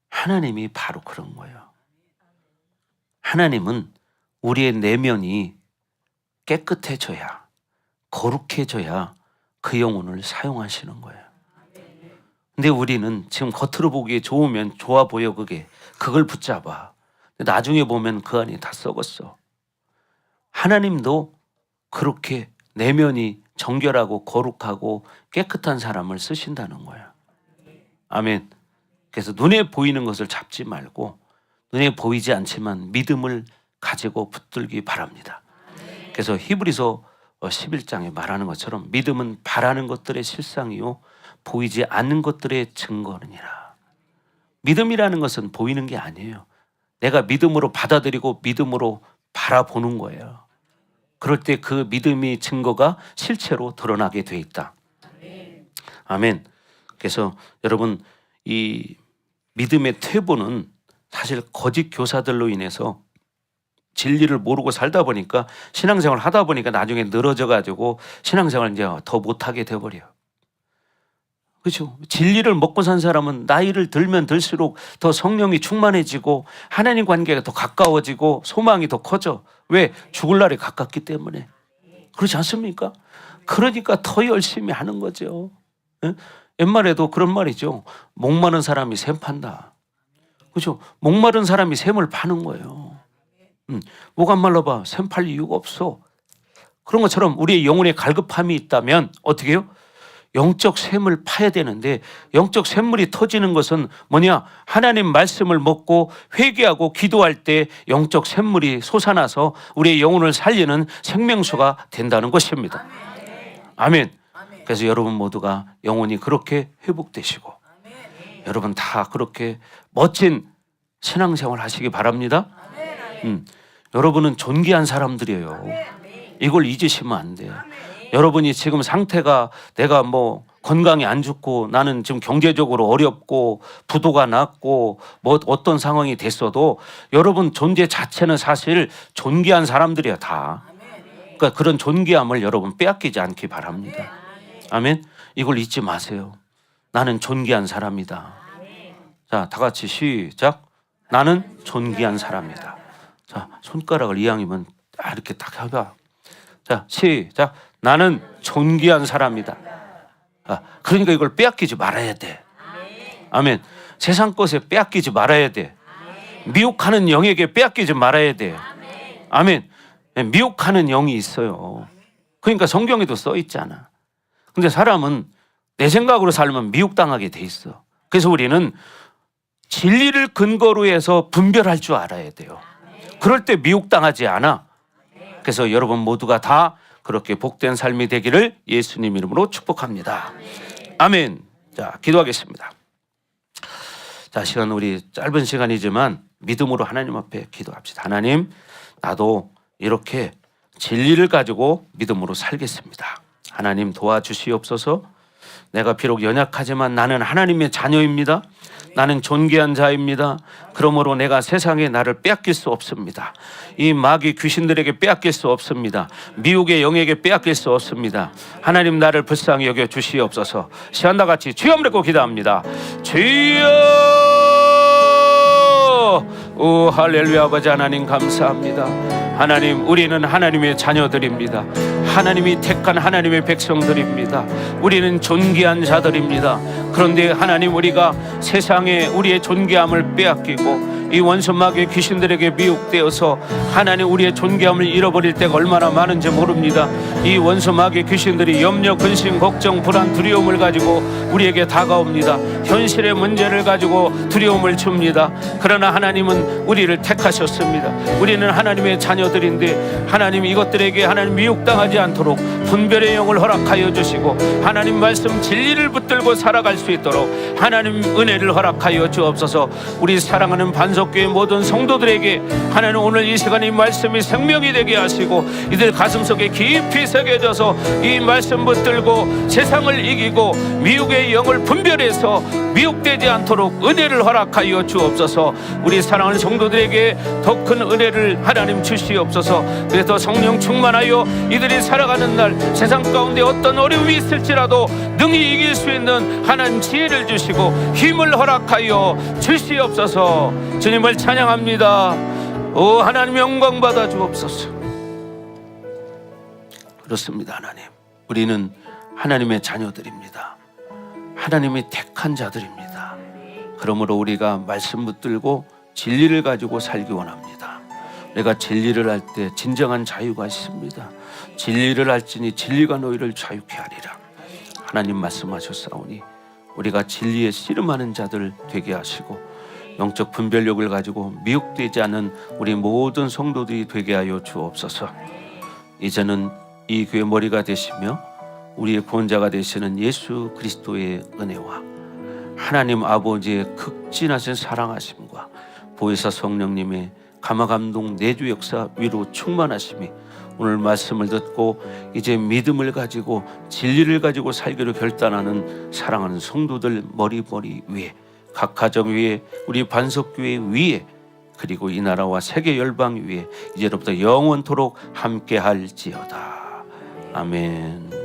A: 하나님이 바로 그런 거예요. 하나님은 우리의 내면이 깨끗해져야 거룩해져야 그 영혼을 사용하시는 거예요. 근데 우리는 지금 겉으로 보기에 좋으면 좋아 보여. 그걸 붙잡아. 근데 나중에 보면 그 안이 다 썩었어. 하나님도 그렇게 내면이 정결하고 거룩하고 깨끗한 사람을 쓰신다는 거야. 아멘. 그래서 눈에 보이는 것을 잡지 말고 눈에 보이지 않지만 믿음을 가지고 붙들기 바랍니다. 그래서 히브리서 11장에 말하는 것처럼 믿음은 바라는 것들의 실상이요 보이지 않는 것들의 증거느니라. 믿음이라는 것은 보이는 게 아니에요. 내가 믿음으로 받아들이고 믿음으로 바라보는 거예요. 그럴 때 그 믿음의 증거가 실체로 드러나게 돼 있다. 아멘. 그래서 여러분, 이 믿음의 퇴보는 사실 거짓 교사들로 인해서 진리를 모르고 살다 보니까 신앙생활 하다 보니까 나중에 늘어져 가지고 신앙생활 이제 더 못하게 돼버려요. 그렇죠? 진리를 먹고 산 사람은 나이를 들면 들수록 더 성령이 충만해지고 하나님 관계가 더 가까워지고 소망이 더 커져. 왜? 죽을 날이 가깝기 때문에. 그렇지 않습니까? 그러니까 더 열심히 하는 거죠. 예? 옛말에도 그런 말이죠. 목마른 사람이 샘 판다. 그렇죠? 목마른 사람이 샘을 파는 거예요. 목 안 말라봐. 샘 팔 이유가 없어. 그런 것처럼 우리의 영혼에 갈급함이 있다면 어떻게 해요? 영적 샘을 파야 되는데 영적 샘물이 터지는 것은 뭐냐? 하나님 말씀을 먹고 회개하고 기도할 때 영적 샘물이 솟아나서 우리의 영혼을 살리는 생명수가 된다는 것입니다. 아멘. 그래서 여러분 모두가 영혼이 그렇게 회복되시고 여러분 다 그렇게 멋진 신앙생활 하시기 바랍니다. 여러분은 존귀한 사람들이에요. 이걸 잊으시면 안 돼요. 여러분이 지금 상태가 내가 뭐 건강이 안 좋고 나는 지금 경제적으로 어렵고 부도가 났고 뭐 어떤 상황이 됐어도 여러분 존재 자체는 사실 존귀한 사람들이야 다. 그러니까 그런 존귀함을 여러분 빼앗기지 않기 바랍니다. 아멘. 이걸 잊지 마세요. 나는 존귀한 사람이다. 자, 다 같이 시작. 나는 존귀한 사람이다. 자, 손가락을 이왕이면 이렇게 딱 해봐. 자, 시작. 나는 존귀한 사람이다. 그러니까 이걸 빼앗기지 말아야 돼. 아멘. 세상 것에 빼앗기지 말아야 돼. 미혹하는 영에게 빼앗기지 말아야 돼. 아멘. 미혹하는 영이 있어요. 그러니까 성경에도 써 있잖아. 근데 사람은 내 생각으로 살면 미혹당하게 돼 있어. 그래서 우리는 진리를 근거로 해서 분별할 줄 알아야 돼요. 그럴 때 미혹당하지 않아. 그래서 여러분 모두가 다 그렇게 복된 삶이 되기를 예수님 이름으로 축복합니다. 아멘. 자, 기도하겠습니다. 자, 시간 우리 짧은 시간이지만 믿음으로 하나님 앞에 기도합시다. 하나님, 나도 이렇게 진리를 가지고 믿음으로 살겠습니다. 하나님 도와주시옵소서. 내가 비록 연약하지만 나는 하나님의 자녀입니다. 나는 존귀한 자입니다. 그러므로 내가 세상에 나를 빼앗길 수 없습니다. 이 마귀 귀신들에게 빼앗길 수 없습니다. 미혹의 영에게 빼앗길 수 없습니다. 하나님 나를 불쌍히 여겨 주시옵소서. 시간다 같이 주여 믿고 기도합니다. 주여! 오 할렐루야. 아버지 하나님 감사합니다. 하나님, 우리는 하나님의 자녀들입니다. 하나님이 택한 하나님의 백성들입니다. 우리는 존귀한 자들입니다. 그런데 하나님, 우리가 세상에 우리의 존귀함을 빼앗기고 이 원수마귀의 귀신들에게 미혹되어서 하나님 우리의 존귀함을 잃어버릴 때가 얼마나 많은지 모릅니다. 이 원수마귀의 귀신들이 염려, 근심, 걱정, 불안, 두려움을 가지고 우리에게 다가옵니다. 현실의 문제를 가지고 두려움을 줍니다. 그러나 하나님은 우리를 택하셨습니다. 우리는 하나님의 자녀들인데 하나님 이것들에게 하나님 미혹당하지 않도록 분별의 영을 허락하여 주시고 하나님 말씀 진리를 붙들고 살아갈 수 있도록 하나님 은혜를 허락하여 주옵소서. 우리 사랑하는 반석교회 모든 성도들에게 하나님 오늘 이 시간에 이 말씀이 생명이 되게 하시고 이들 가슴속에 깊이 새겨져서 이 말씀 붙들고 세상을 이기고 미혹의 영을 분별해서 미혹되지 않도록 은혜를 허락하여 주옵소서. 우리 사랑하는 성도들에게 더 큰 은혜를 하나님 주시옵소서. 그래서 성령 충만하여 이들이 살아가는 날 세상 가운데 어떤 어려움이 있을지라도 능히 이길 수 있는 하나님 지혜를 주시고 힘을 허락하여 주시옵소서. 주님을 찬양합니다. 오 하나님 영광 받아 주옵소서. 그렇습니다. 하나님, 우리는 하나님의 자녀들입니다. 하나님이 택한 자들입니다. 그러므로 우리가 말씀 붙들고 진리를 가지고 살기 원합니다. 내가 진리를 할 때 진정한 자유가 있습니다. 진리를 알지니 진리가 너희를 자유케 하리라. 하나님 말씀하셨사오니 우리가 진리에 씨름하는 자들 되게 하시고 영적 분별력을 가지고 미혹되지 않은 우리 모든 성도들이 되게 하여 주옵소서. 이제는 이 교회 머리가 되시며 우리의 본자가 되시는 예수 그리스도의 은혜와 하나님 아버지의 극진하신 사랑하심과 보혜사 성령님의 감화감동 내주 역사 위로 충만하심이 오늘 말씀을 듣고 이제 믿음을 가지고 진리를 가지고 살기로 결단하는 사랑하는 성도들 머리 위에, 각 가정 위에, 우리 반석교회 위에, 그리고 이 나라와 세계 열방 위에 이제로부터 영원토록 함께할지어다. 아멘.